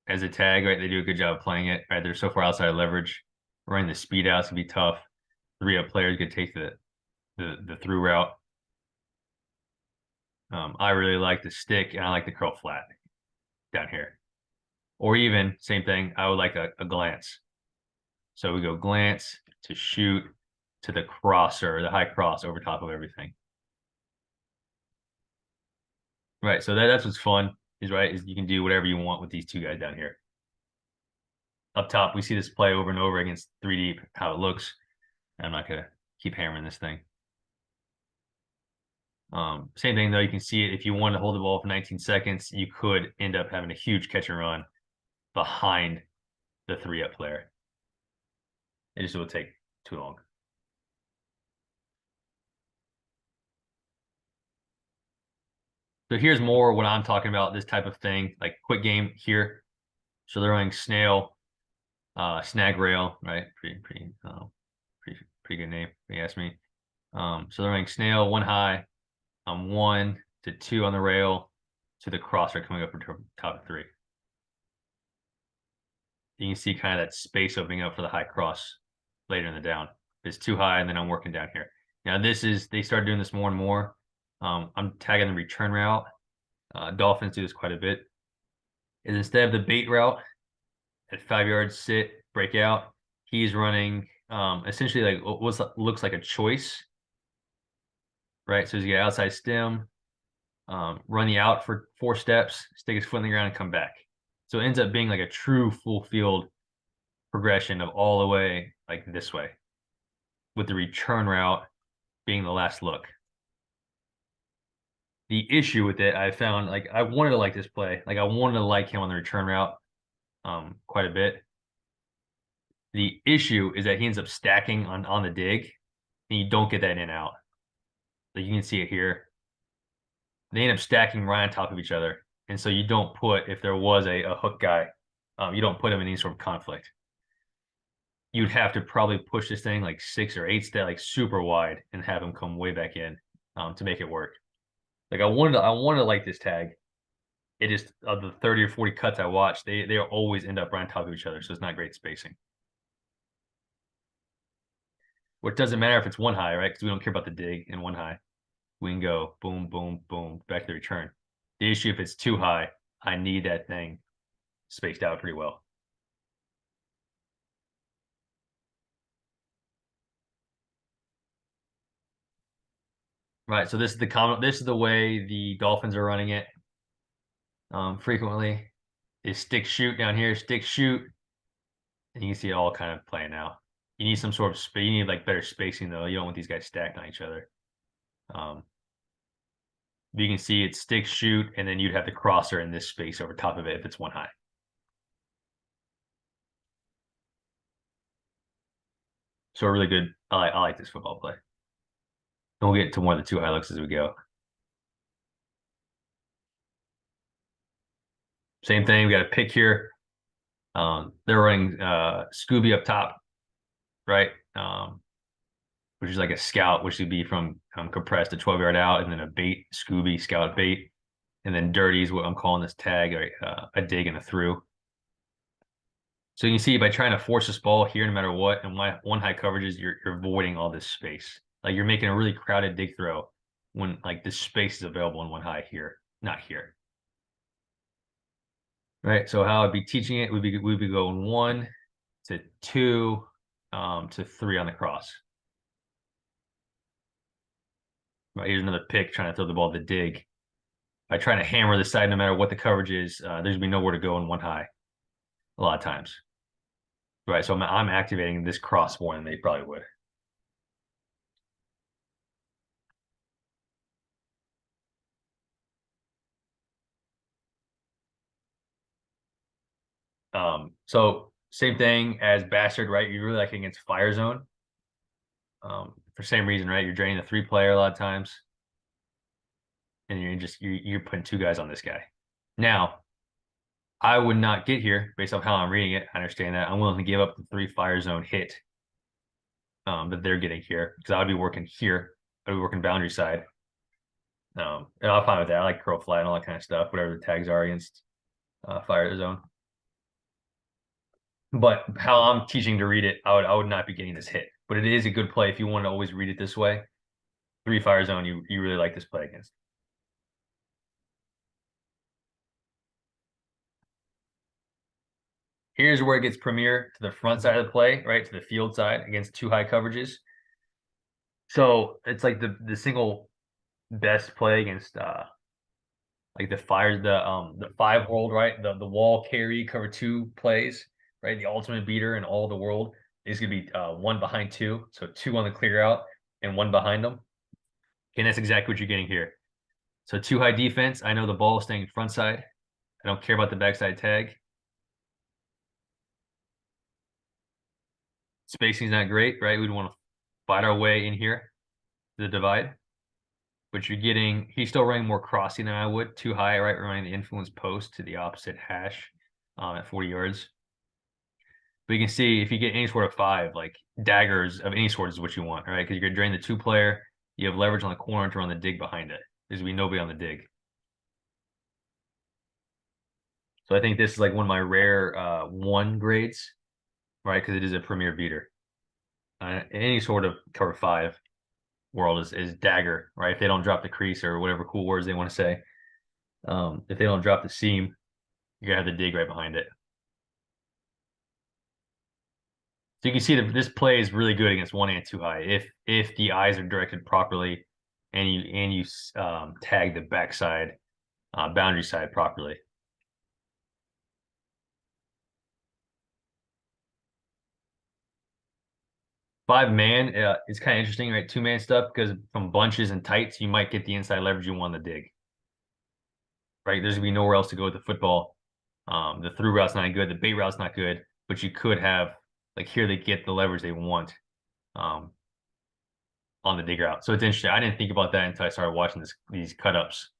as a tag, right? They do a good job playing it, right? They're so far outside of leverage. Running the speed outs can be tough. 3-up players could take the through route. I really like the stick and I like the curl flat down here. Or even, same thing, I would like a glance. So we go glance to shoot to the crosser, the high cross over top of everything. Right. So that's what's fun is right, is you can do whatever you want with these 2 guys down here. Up top, we see this play over and over against 3 deep, how it looks. I'm not gonna keep hammering this thing. Same thing though, you can see it if you wanted to hold the ball for 19 seconds, you could end up having a huge catch and run behind the 3-up player. It just will take too long. So here's more what I'm talking about, this type of thing, like quick game here. So they're running snail. Snag rail, right? Pretty good name, if you ask me. So they're running snail, one high, 1 to 2 on the rail, to the crosser coming up for top 3. You can see kind of that space opening up for the high cross later in the down. It's too high, and then I'm working down here. Now they started doing this more and more. I'm tagging the return route. Dolphins do this quite a bit. Is instead of the bait route at 5 yards, sit, break out, he's running essentially like what looks like a choice, right? So he's got outside stem, run the out for 4 steps, stick his foot in the ground, and come back. So it ends up being like a true full field progression of all the way like this way, with the return route being the last look. The issue with it, I found, like, I wanted to like this play. Like, I wanted to like him on the return route quite a bit. The issue is that he ends up stacking on the dig, and you don't get that in and out. Like, you can see it here. They end up stacking right on top of each other. And so you don't put, if there was a hook guy, you don't put him in any sort of conflict. You'd have to probably push this thing like 6 or 8 steps, like super wide, and have him come way back in to make it work. Like, I wanted to like this tag. It just, of the 30 or 40 cuts I watched, they always end up right on top of each other, so it's not great spacing. What doesn't matter if it's one high, right? Because we don't care about the dig in one high. We can go boom, boom, boom, back to the return. The issue, if it's too high, I need that thing spaced out pretty well. Right. So this is the way the Dolphins are running it frequently. Is stick shoot down here, stick shoot, and you can see it all kind of playing out. You need some sort of space. You need like better spacing though. You don't want these guys stacked on each other. You can see it's stick shoot, and then you'd have the crosser in this space over top of it if it's one high. So a really good. I like this football play. And we'll get to more of the 2 high looks as we go. Same thing. We got a pick here. They're running Scooby up top, right? Which is like a scout, which would be from compressed to 12-yard out, and then a bait, Scooby, scout bait. And then dirty is what I'm calling this tag, a dig and a through. So you can see by trying to force this ball here, no matter what, and one high coverages, you're avoiding all this space. Like, you're making a really crowded dig throw when like this space is available in one high here, not here. Right. So how I'd be teaching it, we'd be going 1 to 2 to 3 on the cross. Right, here's another pick trying to throw the ball to the dig. By trying to hammer the side, no matter what the coverage is, there's gonna be nowhere to go in one high a lot of times. Right. So I'm activating this cross more than they probably would. So same thing as Bastard, right? You're really like against fire zone. For same reason, right? You're draining the 3-player a lot of times, and you're putting 2 guys on this guy. Now, I would not get here based off how I'm reading it. I understand that. I'm willing to give up the 3 fire zone hit that they're getting here, because I would be working here. I'd be working boundary side. And I'm fine with that. I like curl flat and all that kind of stuff, whatever the tags are against fire zone. But how I'm teaching to read it, I would not be getting this hit. But it is a good play if you want to always read it this way. 3 fire zone, you really like this play against. Here's where it gets premier to the front side of the play, right? To the field side against 2 high coverages. So it's like the single best play against like the 5 world, right? The wall carry cover 2 plays, right? The ultimate beater in all the world is gonna be 1 behind 2. So 2 on the clear out and 1 behind them. And that's exactly what you're getting here. So 2 high defense. I know the ball is staying front side. I don't care about the backside tag. Spacing's not great, right? We'd want to fight our way in here to the divide. But you're getting, he's still running more crossing than I would. Too high, right? We're running the influence post to the opposite hash at 40 yards. But you can see if you get any sort of five, like daggers of any sort is what you want, right? Because you're gonna drain the two player, you have leverage on the corner to run the dig behind it. There's gonna be nobody on the dig. So I think this is like one of my rare one grades, right? Because it is a premier beater. Any sort of cover five world is dagger, right? If they don't drop the crease or whatever cool words they want to say, if they don't drop the seam, you're gonna have the dig right behind it. So you can see that this play is really good against one and two high if the eyes are directed properly and you tag the backside boundary side properly. Five man, it's kind of interesting, right? Two man stuff because from bunches and tights, you might get the inside leverage you want to dig, right? There's gonna be nowhere else to go with the football. The through route's not good, the bait route's not good, but you could have like here they get the leverage they want um, on the dig route. So it's interesting. I didn't think about that until I started watching these cut ups.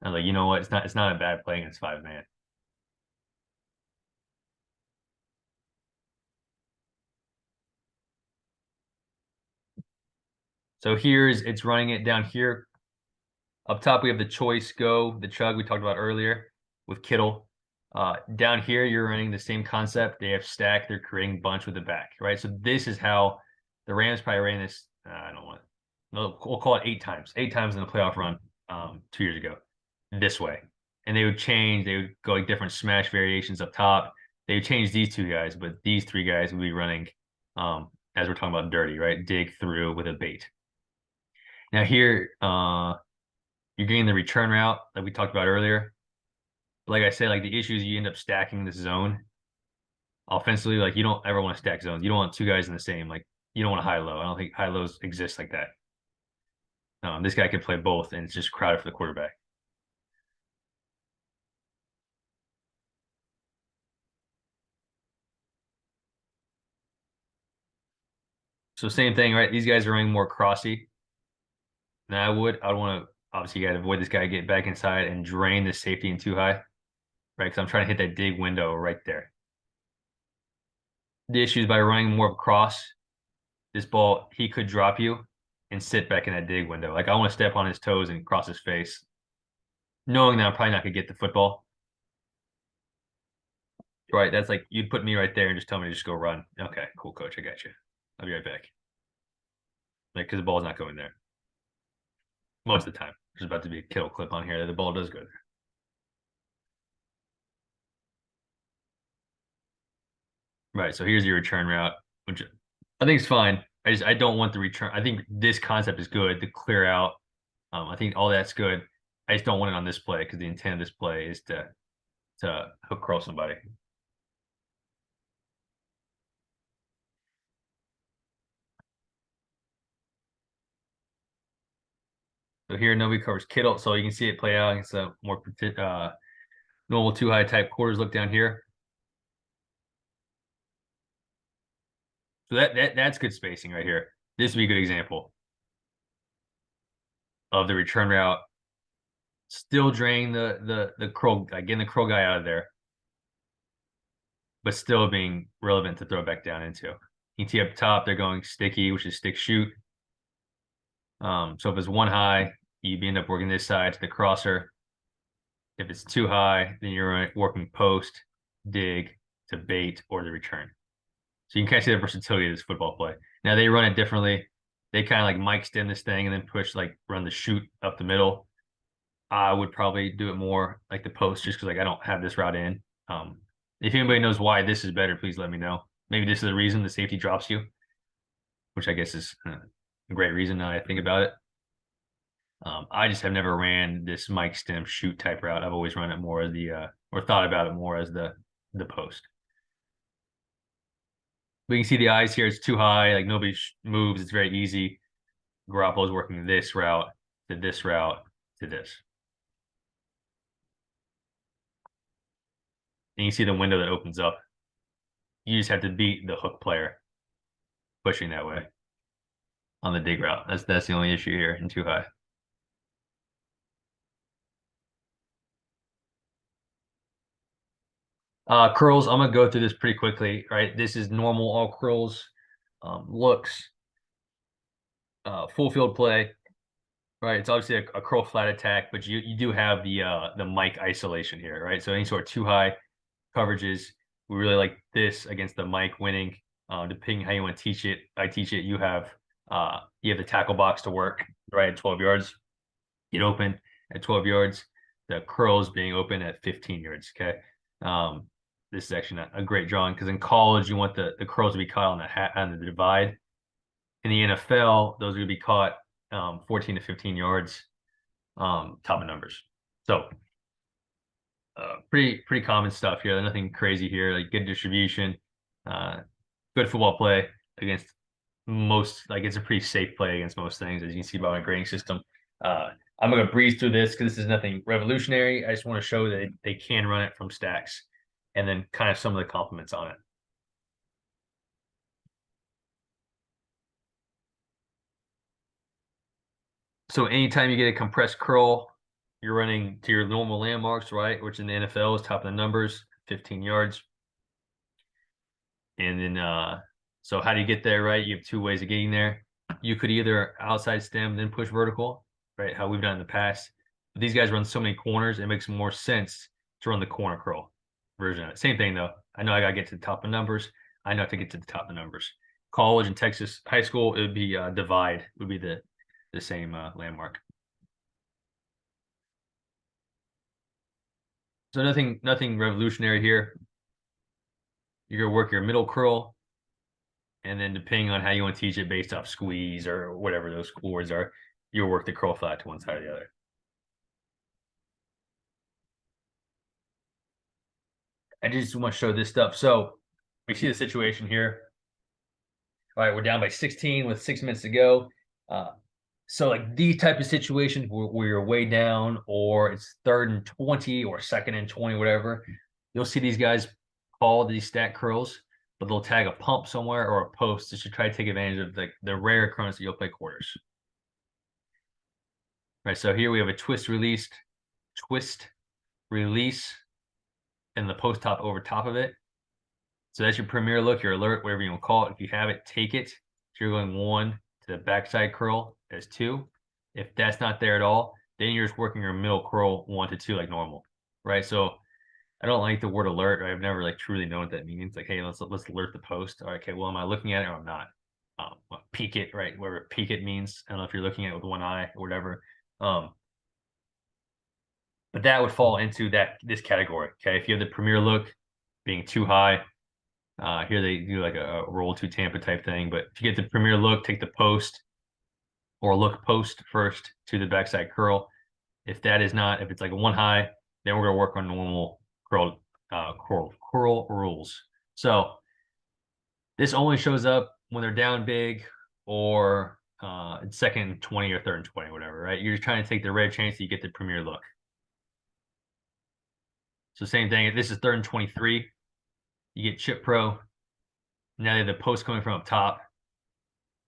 I was like, you know what? It's not a bad play against five man. So here's it's running it down here. Up top, we have the choice go, the chug we talked about earlier with Kittle. Down here, you're running the same concept. They have stack. They're creating bunch with the back, right? So this is how the Rams probably ran this. I don't want. No, we'll call it 8 times. 8 times in the playoff run 2 years ago, this way. And they would change. They would go like different smash variations up top. They would change these two guys, but these three guys would be running as we're talking about dirty, right? Dig through with a bait. Now here, you're getting the return route that we talked about earlier. Like I said, like the issue is you end up stacking this zone offensively. Like you don't ever want to stack zones. You don't want two guys in the same. Like you don't want a high low. I don't think high lows exist like that. This guy can play both, and it's just crowded for the quarterback. So same thing, right? These guys are running more crossy than I would. I would want to obviously you got to avoid this guy get back inside and drain the safety in too high, right? Because I'm trying to hit that dig window right there. The issue is by running more of a cross, this ball, he could drop you and sit back in that dig window. Like I want to step on his toes and cross his face, knowing that I'm probably not gonna get the football. Right. That's like you'd put me right there and just tell me to just go run. Okay, cool, coach. I got you. I'll be right back. Like, because the ball's not going there most of the time. There's about to be a Kittle clip on here that the ball does go there. Right. So here's your return route, which I think is fine. I don't want the return. I think this concept is good to clear out. I think all that's good. I just don't want it on this play because the intent of this play is to hook curl somebody. So here nobody covers Kittle, so you can see it play out. It's a more normal two high type quarters look down here. So that's good spacing right here. This would be a good example of the return route. Still draining the curl, like getting the curl guy out of there, but still being relevant to throw back down into. You can see up top they're going sticky, which is stick shoot. So if it's one high, you end up working this side to the crosser. If it's too high, then you're working post, dig to bait or the return. So you can kind of see the versatility of this football play. Now they run it differently. They kind of like mic stem this thing and then push like run the shoot up the middle. I would probably do it more like the post just because like I don't have this route in. If anybody knows why this is better, please let me know. Maybe this is the reason the safety drops you, which I guess is a great reason now I think about it. I just have never ran this mic stem shoot type route. I've always run it more as the or thought about it more as the post. We can see the eyes here. It's too high. Like nobody moves. It's very easy. Garoppolo's working this route to this route to this. And you see the window that opens up. You just have to beat the hook player pushing that way on the dig route. That's the only issue here in too high. Curls, I'm gonna go through this pretty quickly, right? This is normal all curls, looks, full field play, right? It's obviously a curl flat attack, but you do have the mic isolation here, right? So any sort of too high coverages, we really like this against the mic winning. Depending how you want to teach it, I teach it. You have the tackle box to work, right? At 12 yards, get open at 12 yards. The curls being open at 15 yards. Okay. Um, this is actually not a great drawing because in college you want the curls to be caught on the divide. In the NFL, those are going to be caught 14 to 15 yards, top of numbers. So pretty common stuff here. Nothing crazy here. Like good distribution, uh, good football play against most. Like it's a pretty safe play against most things, as you can see by my grading system. I'm gonna breeze through this because this is nothing revolutionary. I just want to show that they can run it from stacks, and then kind of some of the compliments on it. So anytime you get a compressed curl, you're running to your normal landmarks, right? Which in the NFL is top of the numbers, 15 yards. And then so how do you get there, right? You have two ways of getting there. You could either outside stem, then push vertical, right? How we've done in the past. But these guys run so many corners, it makes more sense to run the corner curl version of it. Same thing though. I know I gotta get to the top of numbers. I know I have to get to the top of numbers. College and Texas high school, it would be divide would be the same landmark. So nothing revolutionary here. You're gonna work your middle curl, and then depending on how you want to teach it based off squeeze or whatever those words are, you'll work the curl flat to one side or the other. I just want to show this stuff. So we see the situation here. All right, we're down by 16 with 6 minutes to go. So like these type of situations where you're way down or it's 3rd and 20 or 2nd and 20, whatever, you'll see these guys call these stack curls, but they'll tag a pump somewhere or a post just to try to take advantage of the rare occurrence that you'll play quarters. Right, so here we have a twist, release, and the post top over top of it. So that's your premier look, your alert, whatever you want to call it. If you have it, take it. So you're going 1 to the backside curl as 2. If that's not there at all, then you're just working your middle curl 1 to 2 like normal, right? So I don't like the word alert. I've never like truly known what that means. Like, hey, let's alert the post. All right, okay, well, am I looking at it or I'm not? Well, peek it, right? Whatever peek it means. I don't know if you're looking at it with one eye or whatever. But that would fall into this category. Okay, if you have the premier look being too high, here they do like a roll to Tampa type thing. But if you get the premier look, take the post or look post first to the backside curl. If that is not, if it's like a one high, then we're gonna work on normal curl rules. So this only shows up when they're down big or it's 2nd and 20 or 3rd and 20, whatever, right? You're just trying to take the rare chance that you get the premier look. So same thing. If this is 3rd and 23, you get chip pro. Now they have the post coming from up top.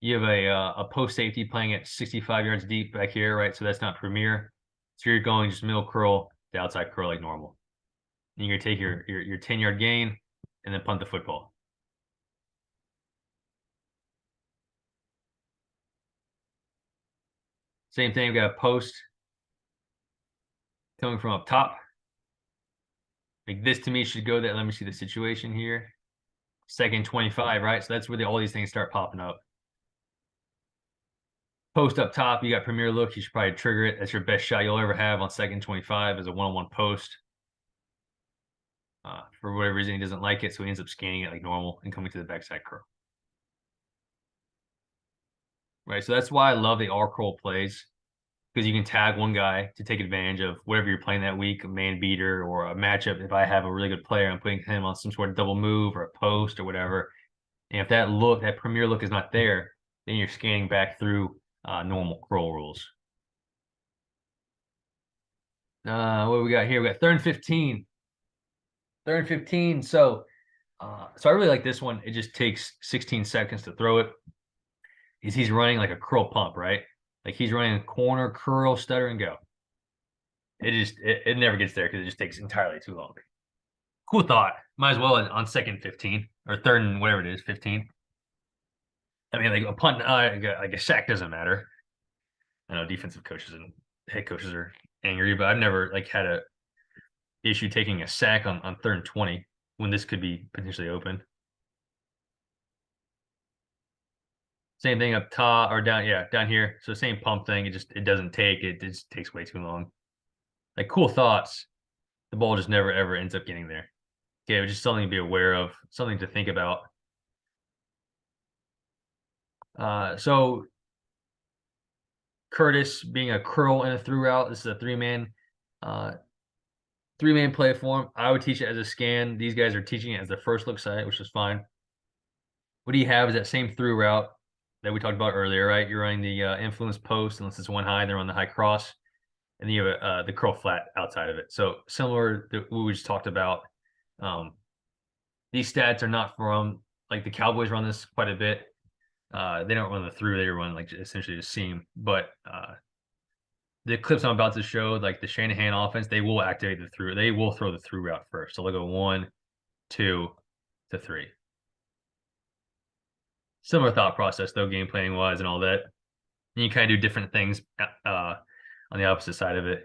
You have a post safety playing at 65 yards deep back here, right? So that's not premier. So you're going just middle curl to outside curl like normal. And you're gonna take your 10-yard gain and then punt the football. Same thing. We got a post coming from up top. Like this to me should go there. Let me see the situation here. 2nd and 25, right? So that's where all these things start popping up. Post up top, you got premier look. You should probably trigger it. That's your best shot you'll ever have on 2nd and 25 as a one-on-one post. For whatever reason, he doesn't like it, so he ends up scanning it like normal and coming to the backside curl. Right, so that's why I love the all curl plays, because you can tag one guy to take advantage of whatever you're playing that week, a man beater or a matchup. If I have a really good player, I'm putting him on some sort of double move or a post or whatever. And if that premier look is not there, then you're scanning back through normal curl rules. What do we got here? We got 3rd and 15. 3rd and 15. So I really like this one. It just takes 16 seconds to throw it. He's running like a curl pump, right? Like he's running a corner, curl, stutter, and go. It never gets there because it just takes entirely too long. Cool thought. Might as well on second 15 or third and whatever it is, 15. I mean, like a punt, like a sack doesn't matter. I know defensive coaches and head coaches are angry, but I've never like had a issue taking a sack on third and 20 when this could be potentially open. Same thing up top or down, yeah, down here. So same pump thing. It doesn't take. It just takes way too long. Like cool thoughts. The ball just never ever ends up getting there. Okay, just something to be aware of, something to think about. So Curtis being a curl and a through route. This is a uh, three-man play form. I would teach it as a scan. These guys are teaching it as the first look site, which is fine. What do you have is that same through route that we talked about earlier, right? You're running the influence post, unless it's one high, they're on the high cross, and then you have the curl flat outside of it. So similar to what we just talked about. Um, these stats are not from like the Cowboys run this quite a bit. They don't run the through; they run like essentially the seam. But the clips I'm about to show, like the Shanahan offense, they will activate the through. They will throw the through route first. So they'll go 1, 2 to 3. Similar thought process though, game planning wise and all that. And you kind of do different things on the opposite side of it.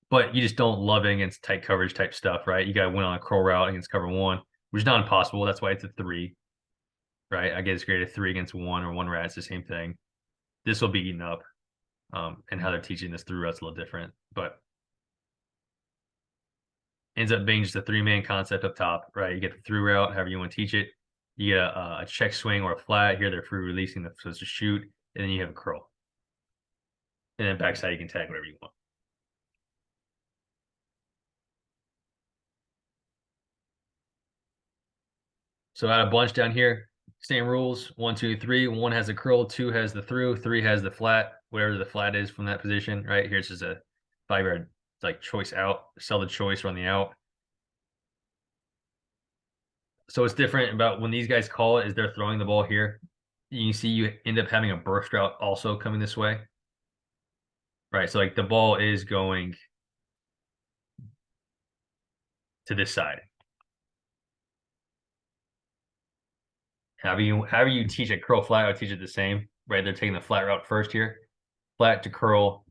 But you just don't love it against tight coverage type stuff, right? You got to win on a curl route against cover 1, which is not impossible. That's why it's a 3, right? I guess it's graded 3 against 1 or 1 rat. It's the same thing. This will be eaten up. And how they're teaching this through routes a little different, but ends up being just a 3-man concept up top, right? You get the through route, however you want to teach it. You get a check swing or a flat. Here they're free releasing, so it's a shoot, and then you have a curl. And then backside, you can tag whatever you want. So out of bunch down here, same rules: 1, 2, 3. 1 has the curl, 2 has the through, 3 has the flat, whatever the flat is from that position, right? Here's just a 5-yard like choice out, sell the choice, run the out. So what's different about when these guys call it is they're throwing the ball here. You see you end up having a burst route also coming this way. Right. So like the ball is going to this side. However you teach a curl flat, I would teach it the same. Right. They're taking the flat route first here. Flat to curl,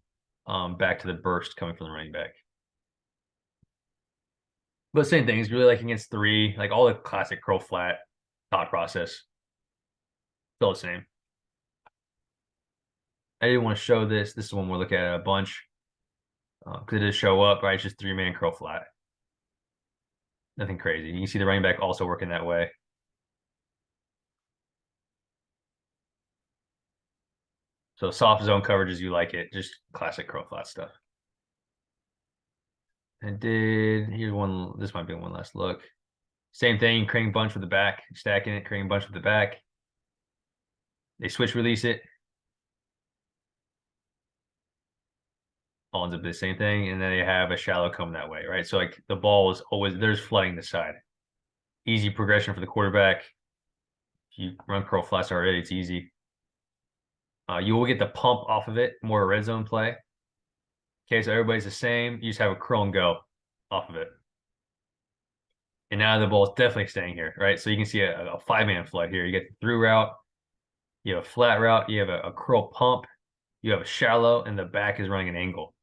back to the burst coming from the running back. But same thing is really like against 3, like all the classic curl flat thought process. Still the same. I didn't want to show this. This is one we'll look at a bunch. Because it does show up, right? It's just 3-man curl flat. Nothing crazy. You can see the running back also working that way. So soft zone coverage as you like it, just classic curl flat stuff. And here's one, this might be one last look. Same thing, creating bunch with the back, stacking it, creating bunch with the back. They switch release it. All ends up the same thing. And then they have a shallow come that way, right? So like the ball is always, there's flooding the side. Easy progression for the quarterback. If you run curl flats already, it's easy. You will get the pump off of it, more a red zone play. Okay, so everybody's the same. You just have a curl and go off of it. And now the ball is definitely staying here, right? So you can see a 5-man flood here. You get the through route, you have a flat route, you have a curl pump, you have a shallow, and the back is running an angle.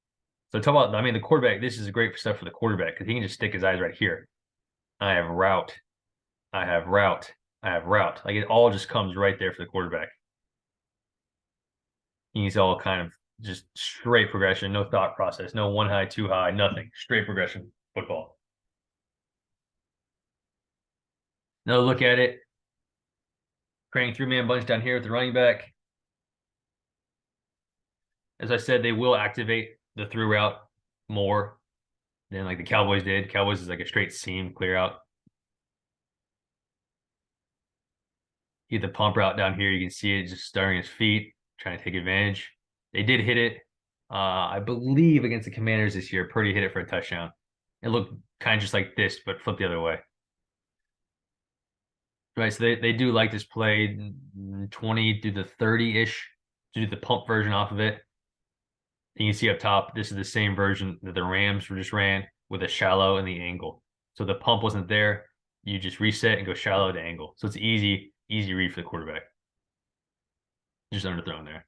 So talk about, I mean, the quarterback, this is great stuff for the quarterback because he can just stick his eyes right here. I have route, I have route, I have route. Like it all just comes right there for the quarterback. He's all kind of just straight progression, no thought process, no 1 high, 2 high, nothing. Straight progression football. Another look at it. Creating 3-man bunch down here with the running back. As I said, they will activate the through route more than like the Cowboys did. Cowboys is like a straight seam clear out. You get the pump route down here. You can see it just starting his feet, trying to take advantage. They did hit it, I believe, against the Commanders this year. Purdy hit it for a touchdown. It looked kind of just like this, but flipped the other way. Right, so they do like this play 20 to the 30-ish to do the pump version off of it. And you can see up top, this is the same version that the Rams just ran with a shallow and the angle. So the pump wasn't there. You just reset and go shallow to angle. So it's easy read for the quarterback. Just underthrown there.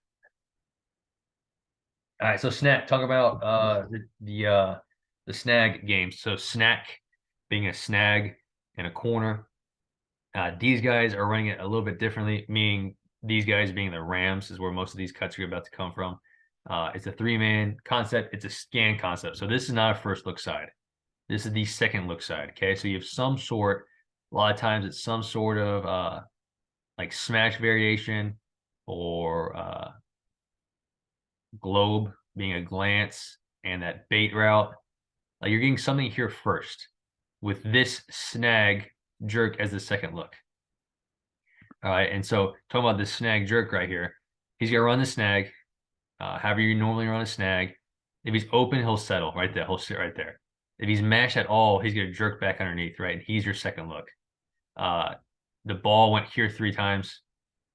All right, so snap. Talk about the snag games. So snack being a snag in a corner. These guys are running it a little bit differently, meaning these guys being the Rams is where most of these cuts are about to come from. It's a three-man concept. It's a scan concept. So this is not a first look side. This is the second look side. Okay, so you have some sort. A lot of times it's some sort of like smash variation or globe being a glance and that bait route. You're getting something here first with this snag jerk as the second look. All right. And so talking about this snag jerk right here, he's going to run the snag, however you normally run a snag. If he's open, he'll settle right there. He'll sit right there. If he's mashed at all, he's going to jerk back underneath, right? And he's your second look. The ball went here 3 times.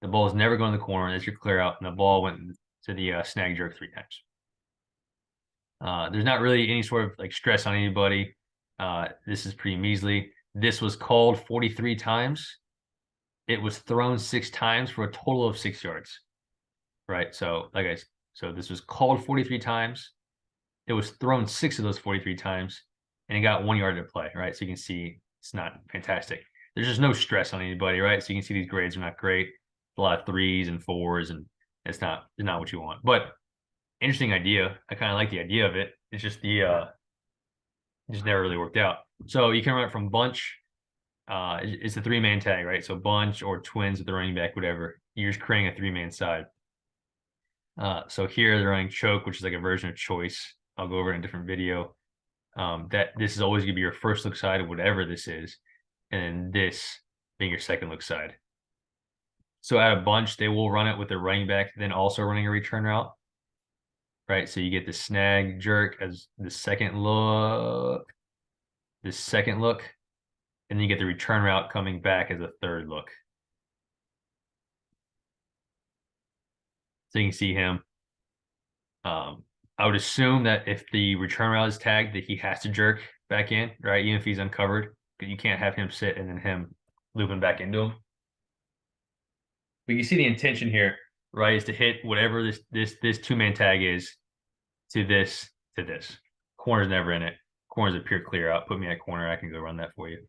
The ball is never going to the corner. That's your clear out. And the ball went to the snag jerk 3 times. There's not really any sort of like stress on anybody. This is pretty measly. This was called 43 times. It was thrown 6 times for a total of 6 yards. Right. So so this was called 43 times. It was thrown 6 of those 43 times, and it got 1 yard to play. Right. So you can see it's not fantastic. There's just no stress on anybody. Right. So you can see these grades are not great. A lot of 3s and 4s, and it's not what you want. But interesting idea. I kind of like the idea of it. It's just it just never really worked out. So you can run it from bunch. It's a 3-man tag, right? So bunch or twins with the running back, whatever. You're just creating a 3-man side. So here they're running choke, which is like a version of choice. I'll go over in a different video. That this is always gonna be your first look side of whatever this is, and then this being your second look side. So at a bunch, they will run it with their running back, then also running a return route. Right. So you get the snag jerk as the second look, and then you get the return route coming back as a third look. So you can see him. I would assume that if the return route is tagged, that he has to jerk back in, right? Even if he's uncovered, but you can't have him sit and then him looping back into him. But you see the intention here, right? Is to hit whatever this 2-man tag is to this. Corner's never in it. Corner's a pure clear out. Put me at corner. I can go run that for you.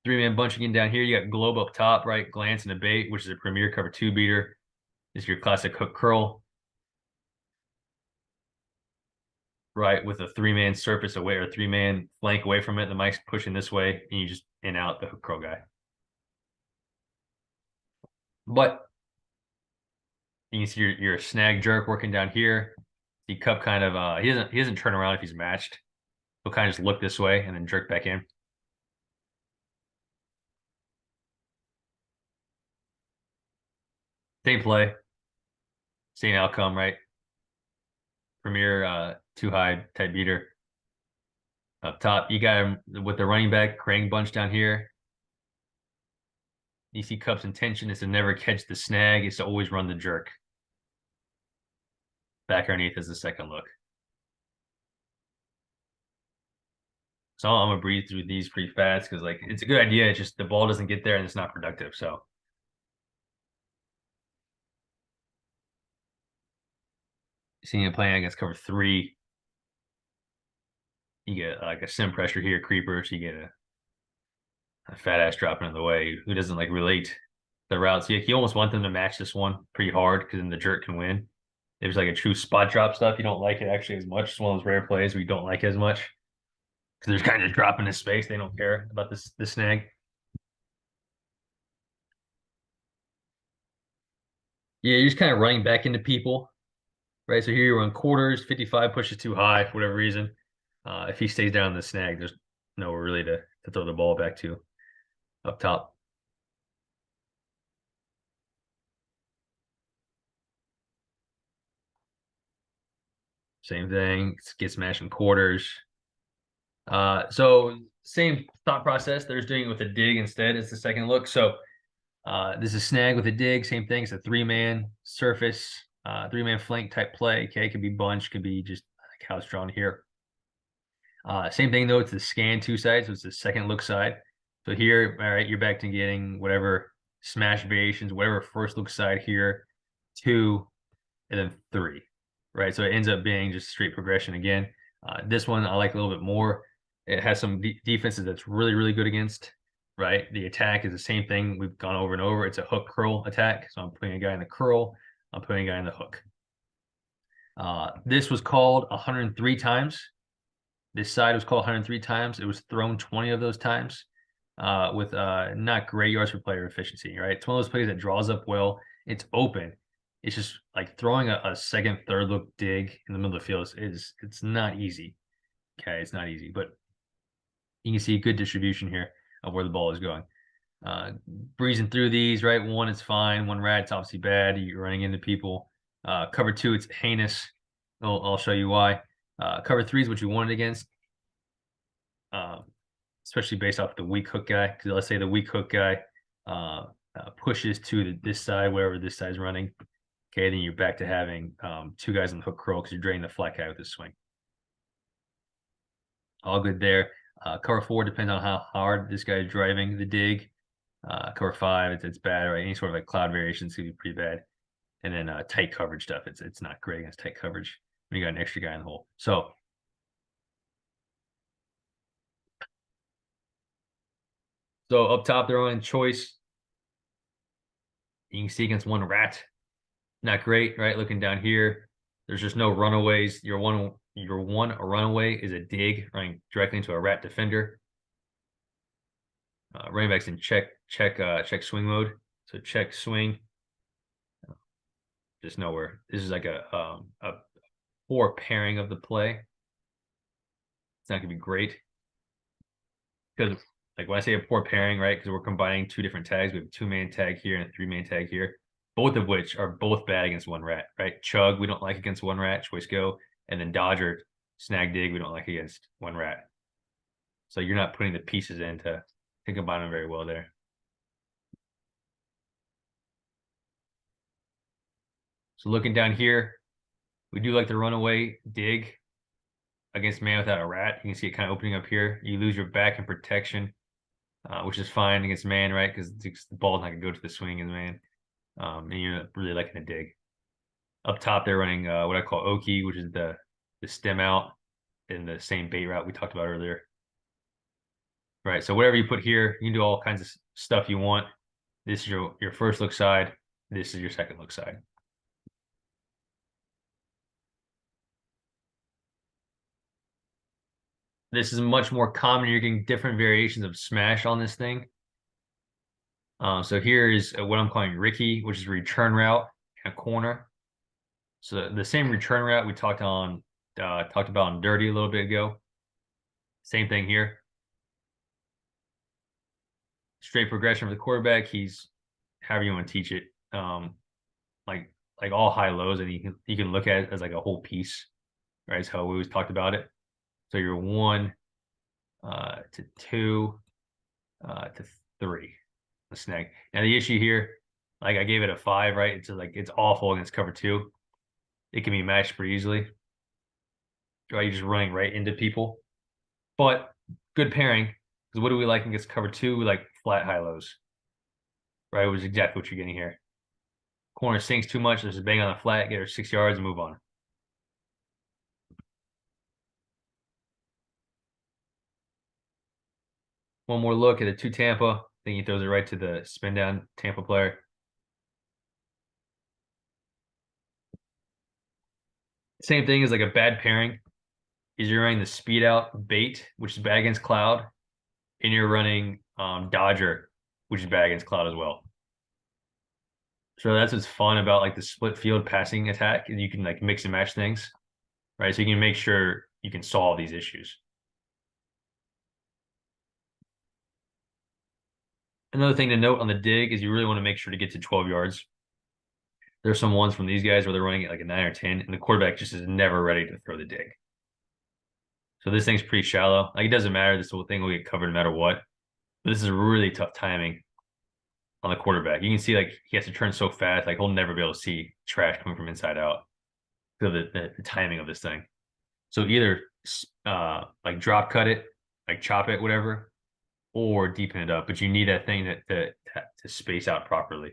3-man bunch again down here. You got globe up top, right? Glance and a bait, which is a premier cover 2 beater. This is your classic hook curl. Right, with a 3-man surface away or 3-man flank away from it. The mic's pushing this way, and you just in out the hook curl guy. But you can see your snag jerk working down here. The cup kind of he doesn't turn around if he's matched. He'll kind of just look this way and then jerk back in. Same play, same outcome, right? Premier 2 high type beater. Up top, you got him with the running back, Crane bunch down here. You see Cup's intention is to never catch the snag, is to always run the jerk. Back underneath is the second look. So I'm gonna breathe through these pretty fast because like it's a good idea. It's just the ball doesn't get there and it's not productive. So seeing it playing against cover 3, you get like a sim pressure here, creeper. So you get a fat ass dropping in the way who doesn't like relate the routes. You almost want them to match this one pretty hard because then the jerk can win. There's like a true spot drop stuff. You don't like it actually as much. It's one of those rare plays where you don't like it as much because they're kind of just dropping this space. They don't care about this snag. Yeah, you're just kind of running back into people, right? So here you run quarters, 55 pushes too high for whatever reason. If he stays down in the snag, there's nowhere really to throw the ball back to up top. Same thing, gets smashed in quarters. So same thought process. They're just doing it with a dig instead. It's the second look. So this is snag with a dig. Same thing. It's a 3-man surface, 3-man flank type play. Okay, it could be bunch, could be just couch drawn here. Same thing though, it's the scan two sides, so it's the second look side. So here, all right, you're back to getting whatever smash variations, whatever first look side here, 2, and then 3, right? So it ends up being just straight progression again. This one I like a little bit more. It has some defenses that's really, really good against, right? The attack is the same thing we've gone over and over. It's a hook curl attack. So I'm putting a guy in the curl. I'm putting a guy in the hook. This was called 103 times. This side was called 103 times. It was thrown 20 of those times with not great yards per player efficiency, right? It's one of those plays that draws up well. It's open. It's just like throwing a second, third look dig in the middle of the field it's not easy. Okay, it's not easy, but you can see a good distribution here of where the ball is going. Breezing through these, right? 1, it's fine. 1 rat, it's obviously bad. You're running into people. Cover 2, it's heinous. I'll show you why. Cover 3 is what you wanted against, especially based off the weak hook guy. Because let's say the weak hook guy pushes to this side, wherever this side's running. Okay, then you're back to having 2 guys on the hook curl because you're draining the flat guy with this swing. All good there. Cover 4 depends on how hard this guy is driving the dig. Cover 5, it's bad, right? Any sort of like cloud variation is gonna be pretty bad. And then tight coverage stuff, it's not great against tight coverage when you got an extra guy in the hole. So up top, they're on choice. You can see against 1 rat, not great, right? Looking down here, there's just no runaways. Your one runaway is a dig running directly into a rat defender. Running backs in check swing mode. So check swing. Just nowhere. This is like a poor pairing of the play. It's not gonna be great because, like, when I say a poor pairing, right? Because we're combining 2 different tags. We have a 2-man tag here and a 3-man tag here, both of which are both bad against 1 rat, right? Chug we don't like against 1 rat, choice go, and then Dodger snag dig we don't like against 1 rat. So you're not putting the pieces in to combine them very well there. So looking down here, we do like the runaway dig against man without a rat. You can see it kind of opening up here. You lose your back and protection, which is fine against man, right? Because the ball's not going to go to the swing as man. And you're not really liking the dig. Up top, they're running what I call Oki, which is the stem out in the same bait route we talked about earlier. Right, so whatever you put here, you can do all kinds of stuff you want. This is your first look side. This is your second look side. This is much more common. You're getting different variations of smash on this thing. So here is what I'm calling Ricky, which is return route in a corner. So the same return route we talked about on Dirty a little bit ago. Same thing here. Straight progression for the quarterback. He's however you want to teach it. Like all high lows, and you can look at it as like a whole piece, right? That's how we always talked about it. So you're 1 to 2 to 3. The snag. Now the issue here, like I gave it a 5, right? It's awful against cover 2. It can be matched pretty easily. Right, you're just running right into people. But good pairing, because what do we like against cover 2? We like flat high lows. Right, which is exactly what you're getting here. Corner sinks too much, there's a bang on the flat, get her 6 yards and move on. One more look at the 2 Tampa. I think he throws it right to the spin down Tampa player. Same thing as like a bad pairing is you're running the speed out bait, which is bad against cloud, and you're running Dodger, which is bad against cloud as well. So that's what's fun about like the split field passing attack, and you can like mix and match things, right? So you can make sure you can solve these issues. Another thing to note on the dig is you really want to make sure to get to 12 yards. There's some ones from these guys where they're running it like a 9 or 10, and the quarterback just is never ready to throw the dig. So this thing's pretty shallow. Like it doesn't matter. This whole thing will get covered no matter what. But this is really tough timing on the quarterback. You can see like he has to turn so fast, like he'll never be able to see trash coming from inside out. So the timing of this thing. So either like drop cut it, like chop it, whatever, or deepen it up. But you need that thing to space out properly.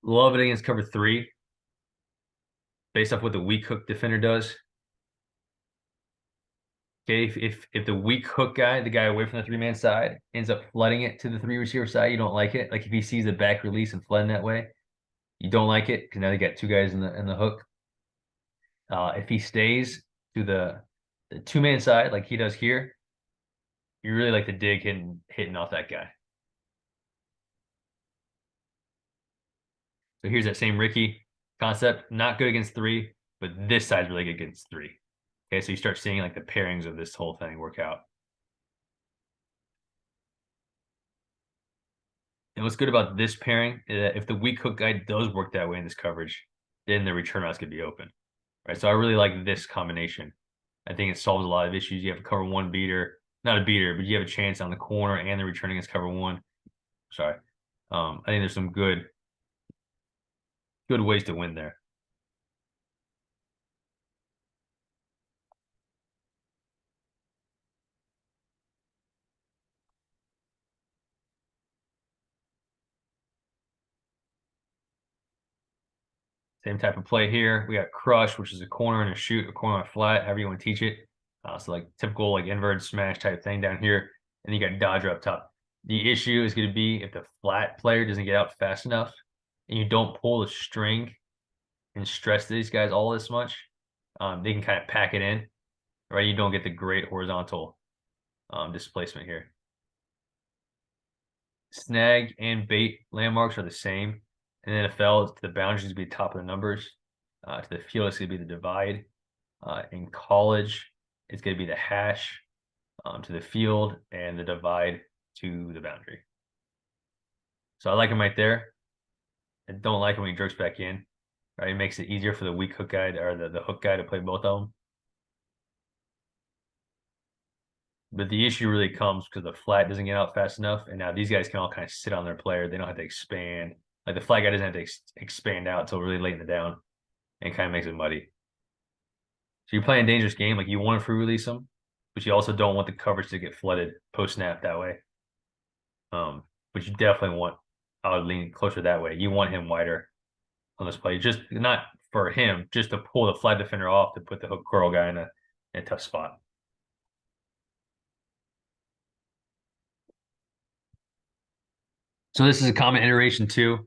Love it against cover three, based off what the weak hook defender does. Okay, if the weak hook guy, the guy away from the three-man side, ends up flooding it to the three receiver side, you don't like it. Like if he sees the back release and flooding that way, you don't like it because now they got two guys in the hook. If he stays to the two-man side like he does here, you really like the dig hitting off that guy. So here's that same Ricky concept. Not good against three, but this side's really good against three. Okay, so you start seeing like the pairings of this whole thing work out. And what's good about this pairing is that if the weak hook guy does work that way in this coverage, then the return routes could be open. Right. So I really like this combination. I think it solves a lot of issues. You have a cover one beater, not a beater, but you have a chance on the corner and the return against cover one. Sorry. I think there's some good ways to win there. Same type of play here. We got crush, which is a corner and a shoot, a corner and a flat, however you want to teach it. So like typical like inverted smash type thing down here. And you got dodger up top. The issue is going to be if the flat player doesn't get out fast enough and you don't pull the string and stress these guys all this much, they can kind of pack it in, right? You don't get the great horizontal displacement here. Snag and bait landmarks are the same. In the NFL, the boundaries be top of the numbers. To the field, it's going to be the divide. In college, it's going to be the hash to the field and the divide to the boundary. So I like him right there. I don't like him when he jerks back in. Right, it makes it easier for the weak hook guy or the hook guy to play both of them. But the issue really comes because the flat doesn't get out fast enough, and now these guys can all kind of sit on their player. They don't have to expand. Like the flat guy doesn't have to expand out until really late in the down, and kind of makes it muddy. So you're playing a dangerous game. Like you want to free release them, but you also don't want the coverage to get flooded post snap that way. But you definitely want. I would lean closer that way. You want him wider on this play, just not for him, just to pull the flat defender off to put the hook curl guy in a tough spot. So this is a common iteration too.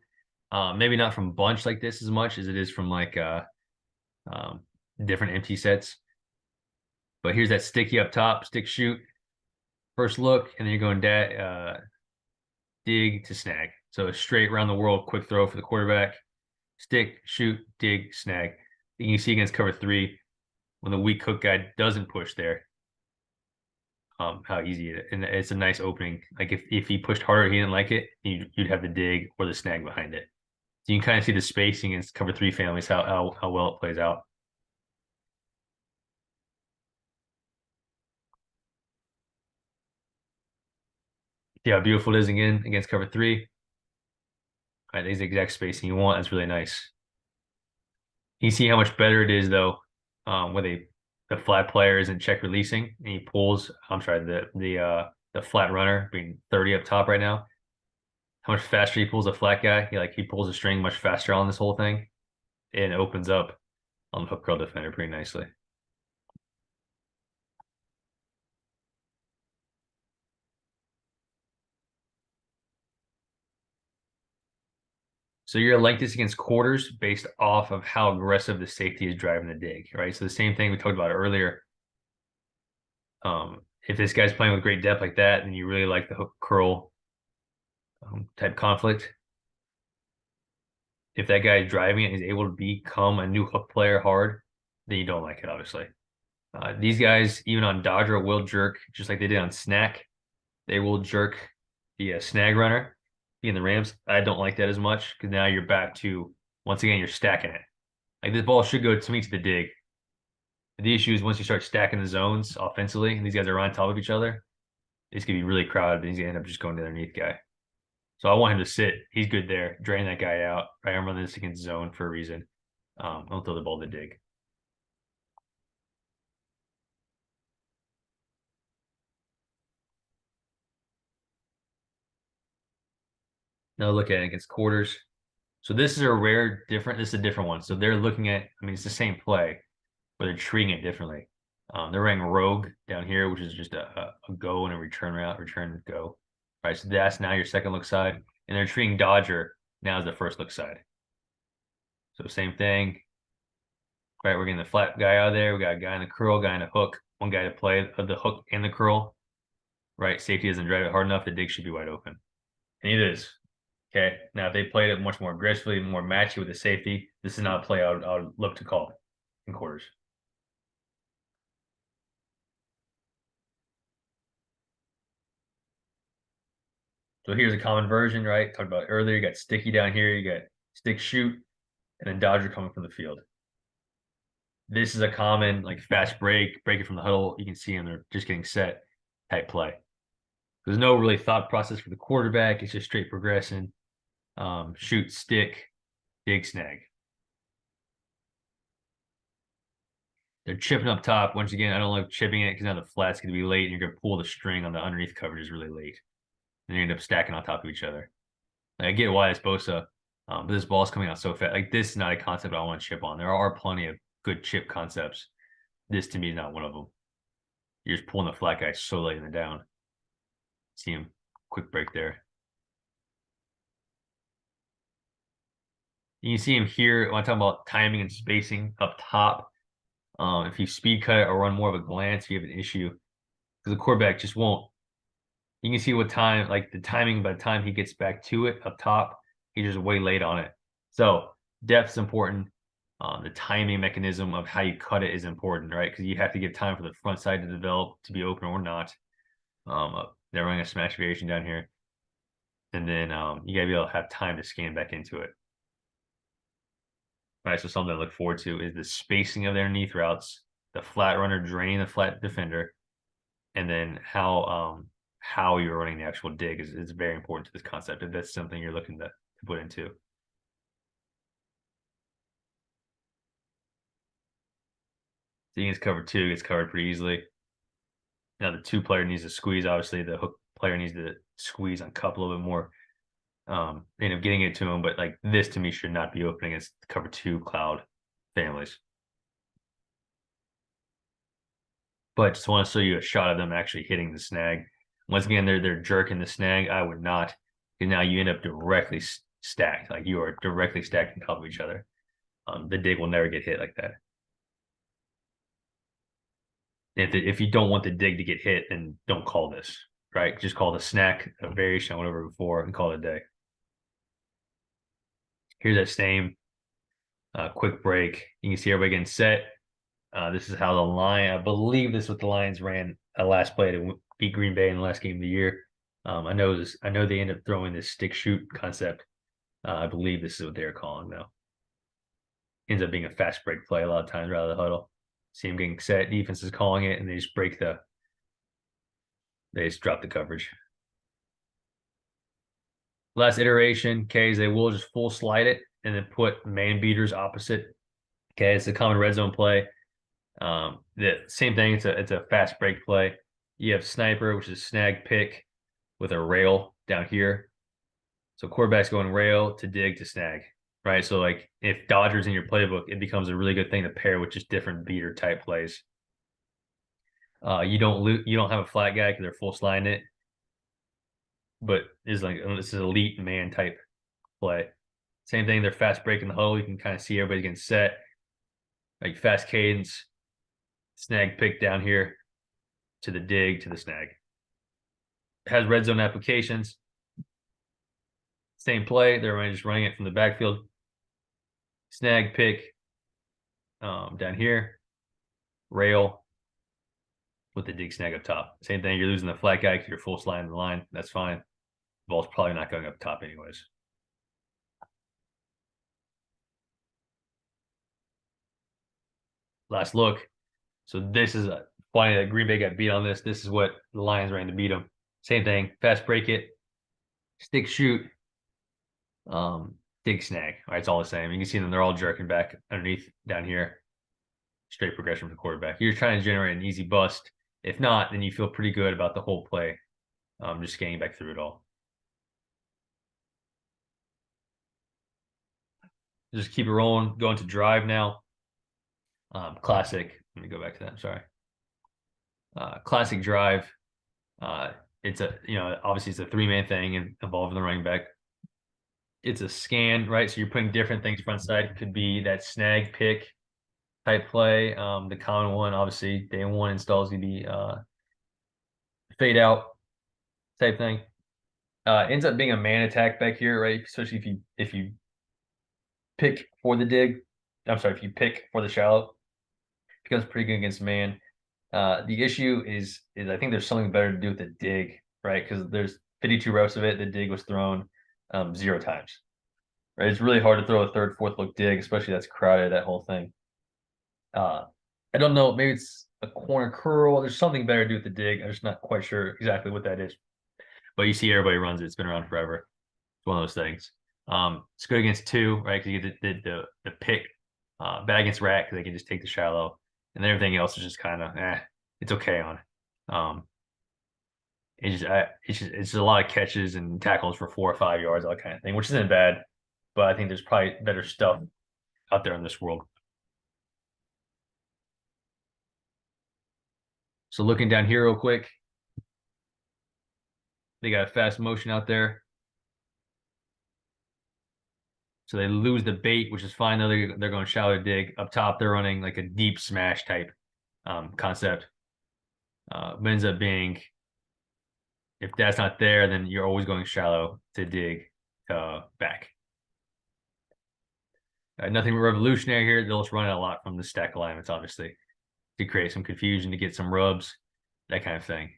Maybe not from bunch like this as much as it is from like um, different empty sets. But here's that sticky up top, stick shoot, first look, and then you're going dig to snag. So a straight around the world, quick throw for the quarterback. Stick, shoot, dig, snag. You can see against cover three when the weak hook guy doesn't push there. How easy it is. And it's a nice opening. Like if he pushed harder, he didn't like it, you'd have the dig or the snag behind it. So you can kind of see the spacing in cover three families, how well it plays out. See how beautiful it is again against cover three. All right, there's the exact spacing you want. That's really nice. You see how much better it is though, when the flat player isn't check releasing and he pulls. I'm sorry, the flat runner being 30 up top right now. How much faster he pulls a flat guy. He pulls the string much faster on this whole thing, and it opens up on the hook curl defender pretty nicely. So you're gonna like this against quarters based off of how aggressive the safety is driving the dig, right? So the same thing we talked about earlier. If this guy's playing with great depth like that, then you really like the hook curl type conflict. If that guy is driving it and is able to become a new hook player hard, then you don't like it, obviously. These guys, even on Dodger, will jerk just like they did on Snack. They will jerk the snag runner in the Rams. I don't like that as much because now you're back to, once again, you're stacking it. Like this ball should go to me to the dig. The issue is once you start stacking the zones offensively and these guys are on top of each other, it's gonna be really crowded and he's gonna end up just going to the underneath guy. So I want him to sit. He's good there. Drain that guy out. Right, I'm running this against zone for a reason. Don't throw the ball to dig. Now look at it against quarters. So this is a rare different. This is a different one. So they're looking at. I mean, it's the same play, but they're treating it differently. They're running rogue down here, which is just a go and a return route, return go. Right. So that's now your second look side, and they're treating dodger now as the first look side. So same thing. Right. We're getting the flat guy out of there. We got a guy in the curl, guy in the hook, one guy to play the hook and the curl. Right. Safety doesn't drive it hard enough. The dig should be wide open. And it is. Okay. Now, if they played it much more aggressively, more matchy with the safety, this is not a play I would look to call in quarters. So here's a common version, right? Talked about earlier. You got sticky down here. You got stick shoot, and then dodger coming from the field. This is a common like fast break it from the huddle. You can see them; they're just getting set type play. There's no really thought process for the quarterback. It's just straight progression. Shoot, stick, dig, snag. They're chipping up top. Once again, I don't like chipping it because now the flat's going to be late and you're going to pull the string on the underneath coverage really late. And you end up stacking on top of each other. Like, I get why it's Bosa, but this ball's coming out so fast. Like, this is not a concept I want to chip on. There are plenty of good chip concepts. This, to me, is not one of them. You're just pulling the flat guy so late in the down. See him. Quick break there. You can see him here when I talk about timing and spacing up top. If you speed cut it or run more of a glance, you have an issue because the quarterback just won't. You can see what time, like the timing by the time he gets back to it up top, he's just way late on it. So depth's important. The timing mechanism of how you cut it is important, right? Because you have to give time for the front side to develop to be open or not. They're running a smash variation down here. And then you got to be able to have time to scan back into it. All right, so something to look forward to is the spacing of their underneath routes, the flat runner draining the flat defender, and then how you're running the actual dig is very important to this concept if that's something you're looking to put into. So gets covered two, gets covered pretty easily. Now the two player needs to squeeze. Obviously, the hook player needs to squeeze on cup a little bit more. End up getting it to him, but like this to me should not be opening against cover two cloud families. But just want to show you a shot of them actually hitting the snag. Once again, they're jerking the snag. I would not, because now you end up directly stacked. Like you are directly stacked on top of each other. The dig will never get hit like that. If you don't want the dig to get hit, then don't call this, right? Just call the snack a variation I went over before and call it a day. Here's that same quick break. You can see everybody getting set. This is how the line, I believe this is what the Lions ran last play to beat Green Bay in the last game of the year. I know they end up throwing this stick shoot concept. I believe this is what they're calling though. Ends up being a fast break play a lot of times rather than the huddle. See him getting set, defense is calling it, and they just drop the coverage. Last iteration, okay, is they will just full slide it and then put man beaters opposite. Okay, it's a common red zone play. The same thing. It's a fast break play. You have sniper, which is snag pick with a rail down here. So quarterback's going rail to dig to snag, right? So like if Dodgers in your playbook, it becomes a really good thing to pair with just different beater type plays. You don't have a flat guy because they're full sliding it, but this is elite man type play. Same thing. They're fast breaking the huddle. You can kind of see everybody getting set, like fast cadence, snag pick down here to the dig to the snag. It has red zone applications. Same play. They're just running it from the backfield. Snag pick down here. Rail with the dig snag up top. Same thing. You're losing the flat guy because you're full sliding the line. That's fine. The ball's probably not going up top anyways. Last look. So this is funny that Green Bay got beat on this. This is what the Lions ran to beat them. Same thing. Fast break it. Stick shoot. dig, snag. All right, it's all the same. You can see them; they're all jerking back underneath down here. Straight progression from the quarterback. You're trying to generate an easy bust. If not, then you feel pretty good about the whole play. Just getting back through it all. Just keep it rolling. Going to drive now. Classic. Let me go back to that. I'm sorry. Classic drive. Uh, it's a obviously it's a three-man thing and involving the running back. It's a scan, right? So you're putting different things front side. It could be that snag pick type play. The common one, obviously, day one installs the fade out type thing. Ends up being a man attack back here, right? Especially if you pick for the dig. I'm sorry, if you pick for the shallow, it becomes pretty good against man. The issue is I think there's something better to do with the dig, right? Because there's 52 reps of it. The dig was thrown 0 times. Right? It's really hard to throw a third, fourth look dig, especially that's crowded, that whole thing. I don't know. Maybe it's a corner curl. There's something better to do with the dig. I'm just not quite sure exactly what that is. But you see everybody runs it. It's been around forever. It's one of those things. It's good against two, right? Because you get the pick. Bad against rat because they can just take the shallow, and then everything else is just kind of it's okay on. It's just a lot of catches and tackles for 4 or 5 yards, all that kind of thing, which isn't bad. But I think there's probably better stuff out there in this world. So looking down here real quick, they got a fast motion out there. So they lose the bait, which is fine, though. They're going shallow dig. Up top, they're running like a deep smash type concept. But ends up being, if that's not there, then you're always going shallow to dig back. Nothing revolutionary here. They'll just run it a lot from the stack alignments, obviously, to create some confusion, to get some rubs, that kind of thing.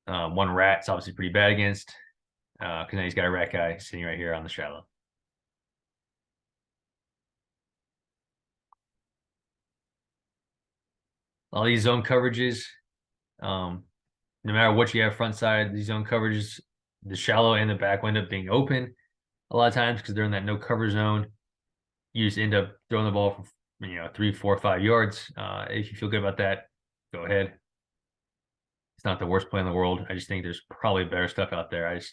One rat's obviously pretty bad against, because now he's got a rat guy sitting right here on the shallow. All these zone coverages, no matter what you have front side, these zone coverages, the shallow and the back will end up being open a lot of times because they're in that no cover zone. You just end up throwing the ball for 3, 4, 5 yards. If you feel good about that, go ahead. It's not the worst play in the world. I just think there's probably better stuff out there. If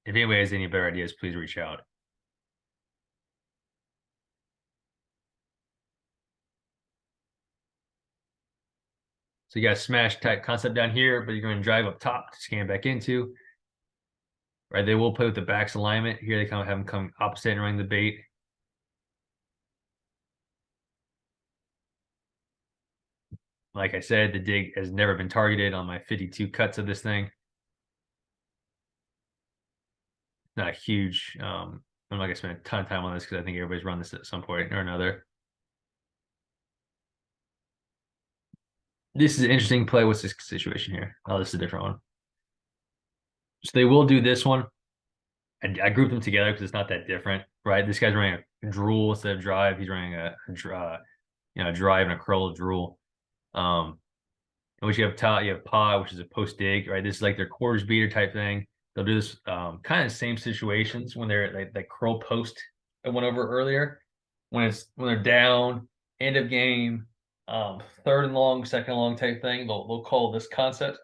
anybody has any better ideas, please reach out. So you got a smash type concept down here, but you're going to drive up top to scan back into. Right, they will play with the backs alignment. Here they kind of have them come opposite and running the bait. Like I said, the dig has never been targeted on my 52 cuts of this thing. Not a huge, I'm not going to spend a ton of time on this because I think everybody's run this at some point or another. This is an interesting play. What's this situation here? Oh, this is a different one. So they will do this one. I grouped them together because it's not that different, right? This guy's running a drool instead of drive. He's running a drive and a curl of drool. In which you have top, you have pod, which is a post dig, right? This is like their quarters beater type thing. They'll do this kind of same situations when they're like that curl post I went over earlier. When they're down, end of game, third and long, second and long type thing. They'll call this concept.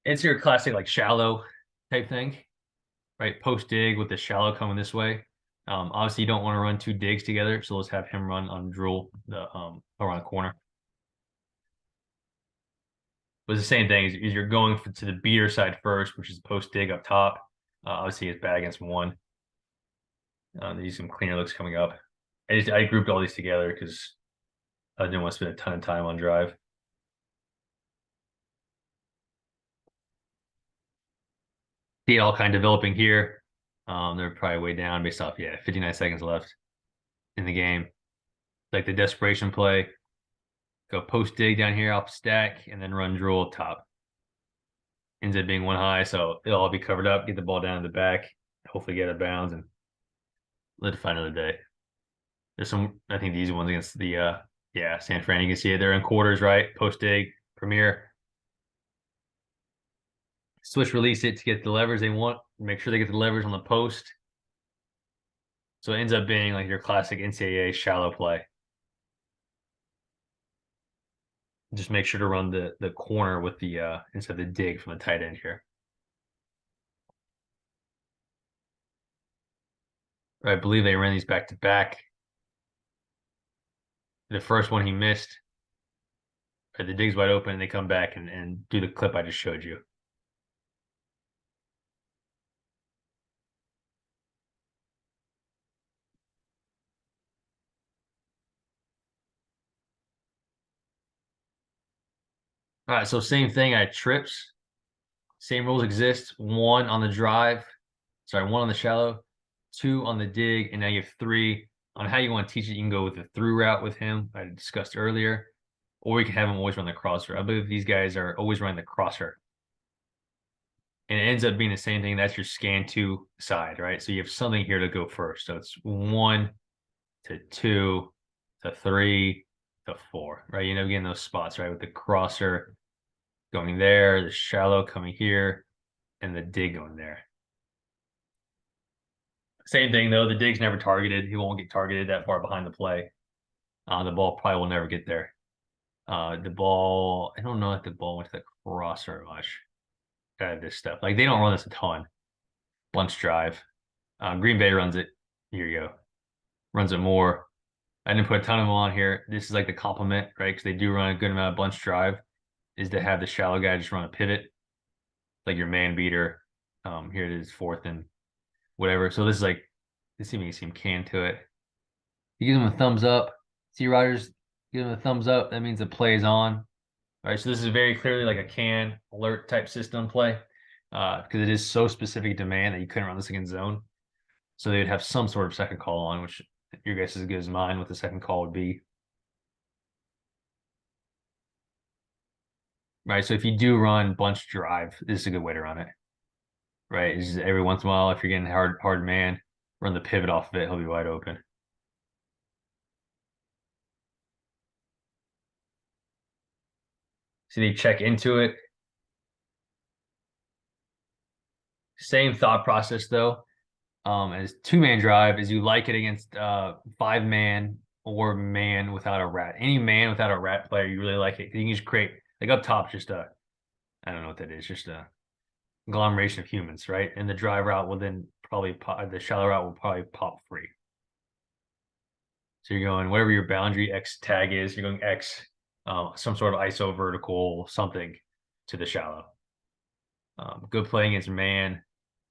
It's your classic like shallow type thing, right? Post dig with the shallow coming this way. Obviously you don't want to run 2 digs together, so let's have him run on drool the around the corner. But it's the same thing. Is you're going to the beater side first, which is post dig up top. Obviously, it's bad against one. There's some cleaner looks coming up. I grouped all these together because I didn't want to spend a ton of time on drive. See it all kind of developing here. They're probably way down based off 59 seconds left in the game. Like the desperation play, go post dig down here off stack and then run drool up top. Ends up being one high, so it'll all be covered up. Get the ball down to the back, hopefully get it bounds and let it find another day. There's some, I think, the easy ones against the San Fran. You can see it. They're in quarters, right? Post dig, premier. Switch release it to get the levers they want. Make sure they get the levers on the post. So it ends up being like your classic NCAA shallow play. Just make sure to run the corner with the instead of the dig from the tight end here. I believe they ran these back to back. The first one he missed, or the dig's wide open, and they come back and do the clip I just showed you. All right, so same thing. I had trips. Same rules exist. One on the drive, sorry, one on the shallow, two on the dig, and now you have three on how you want to teach it. You can go with the through route with him, I discussed earlier, or you can have him always run the crosser. I believe these guys are always running the crosser. And it ends up being the same thing. That's your scan two side, right? So you have something here to go first. So it's 1 to 2 to 3 to 4, right? You know, getting those spots, right? With the crosser going there, the shallow coming here, and the dig going there. Same thing though. The dig's never targeted. He won't get targeted that far behind the play. The ball probably will never get there. The ball, I don't know if the ball went to the crosser much. This stuff. Like they don't run this a ton. Bunch drive. Green Bay runs it. Here you go. Runs it more. I didn't put a ton of them on here. This is like the complement, right? Because they do run a good amount of bunch drive. Is to have the shallow guy just run a pivot, like your man beater. Here it is, fourth and whatever. So this is like, this even seem can to it. You give them a thumbs up. See Rogers, give them a thumbs up. That means the play is on. All right, so this is very clearly like a can alert type system play because it is so specific demand that you couldn't run this against zone. So they would have some sort of second call on, which your guess is as good as mine what the second call would be. Right, so if you do run bunch drive, this is a good way to run it. Right, is every once in a while if you're getting hard man, run the pivot off of it, he'll be wide open. So they check into it. Same thought process though. As two-man drive is you like it against five-man or man without a rat. Any man without a rat player, you really like it. You can just create like up top, just a I don't know what that is, just a agglomeration of humans, right? And the drive route will then probably pop, the shallow route will probably pop free. So you're going whatever your boundary X tag is, you're going X, some sort of ISO vertical, something to the shallow. Good play against man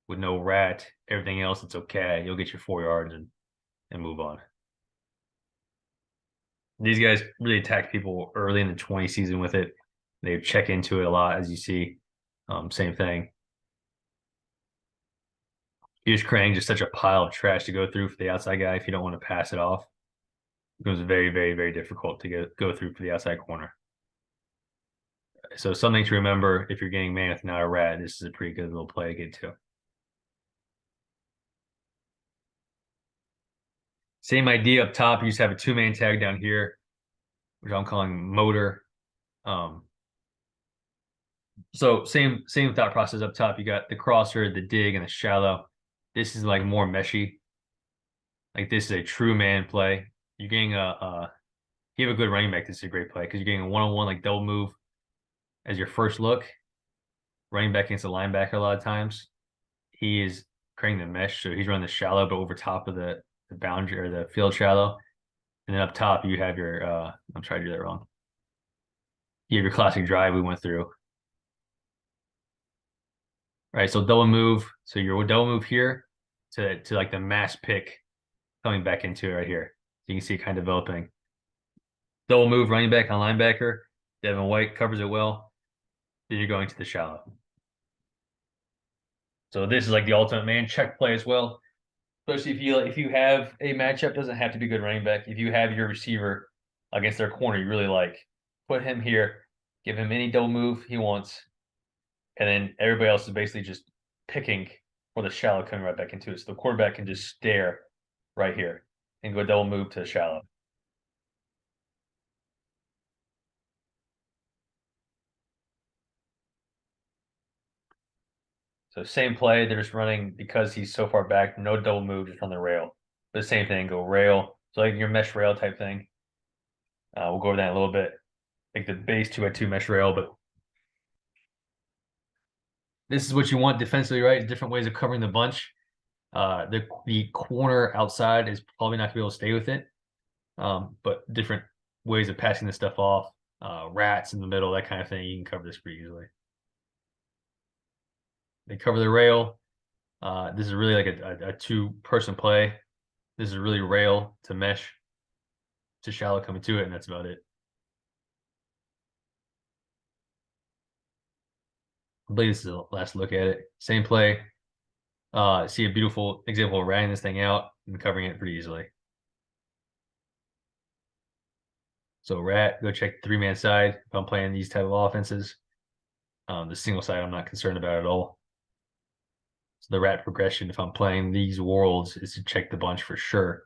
with no rat. Everything else, it's okay. You'll get your 4 yards and move on. These guys really attack people early in the 20 season with it. They check into it a lot, as you see. Same thing. Here's Krang, just such a pile of trash to go through for the outside guy if you don't want to pass it off. It was very, very, very difficult to go through for the outside corner. So something to remember if you're getting man with not a rat, this is a pretty good little play to get to. Same idea up top. You just have a two-man tag down here, which I'm calling motor. So same thought process up top. You got the crosser, the dig, and the shallow. This is like more meshy. Like this is a true man play. You're getting you have a good running back. This is a great play because you're getting a one-on-one like double move as your first look. Running back against a linebacker a lot of times. He is creating the mesh, so he's running the shallow, but over top of the boundary or the field shallow. And then up top you have your I'm trying to do that wrong. You have your classic drive we went through. Right, so double move. So your double move here to like the mass pick coming back into it right here. So you can see it kind of developing. Double move running back on linebacker. Devin White covers it well. Then you're going to the shallow. So this is like the ultimate man check play as well. Especially if you have a matchup, doesn't have to be good running back. If you have your receiver against their corner, you really like, put him here, give him any double move he wants, and then everybody else is basically just picking for the shallow coming right back into it. So the quarterback can just stare right here and go double move to shallow. So same play, they're just running because he's so far back, no double move, just on the rail. the same thing, go rail. So like your mesh rail type thing. We'll go over that in a little bit. Like the base 2x2 mesh rail, but this is what you want defensively, right? Different ways of covering the bunch. The corner outside is probably not going to be able to stay with it, but different ways of passing this stuff off. Rats in the middle, that kind of thing. You can cover this pretty easily. They cover the rail. This is really like a two-person play. This is really rail to mesh to shallow coming to it, and that's about it. I believe this is the last look at it. Same play. See a beautiful example of ratting this thing out and covering it pretty easily. So rat, go check the three-man side if I'm playing these type of offenses. The single side I'm not concerned about at all. So the rat progression, if I'm playing these worlds, is to check the bunch for sure.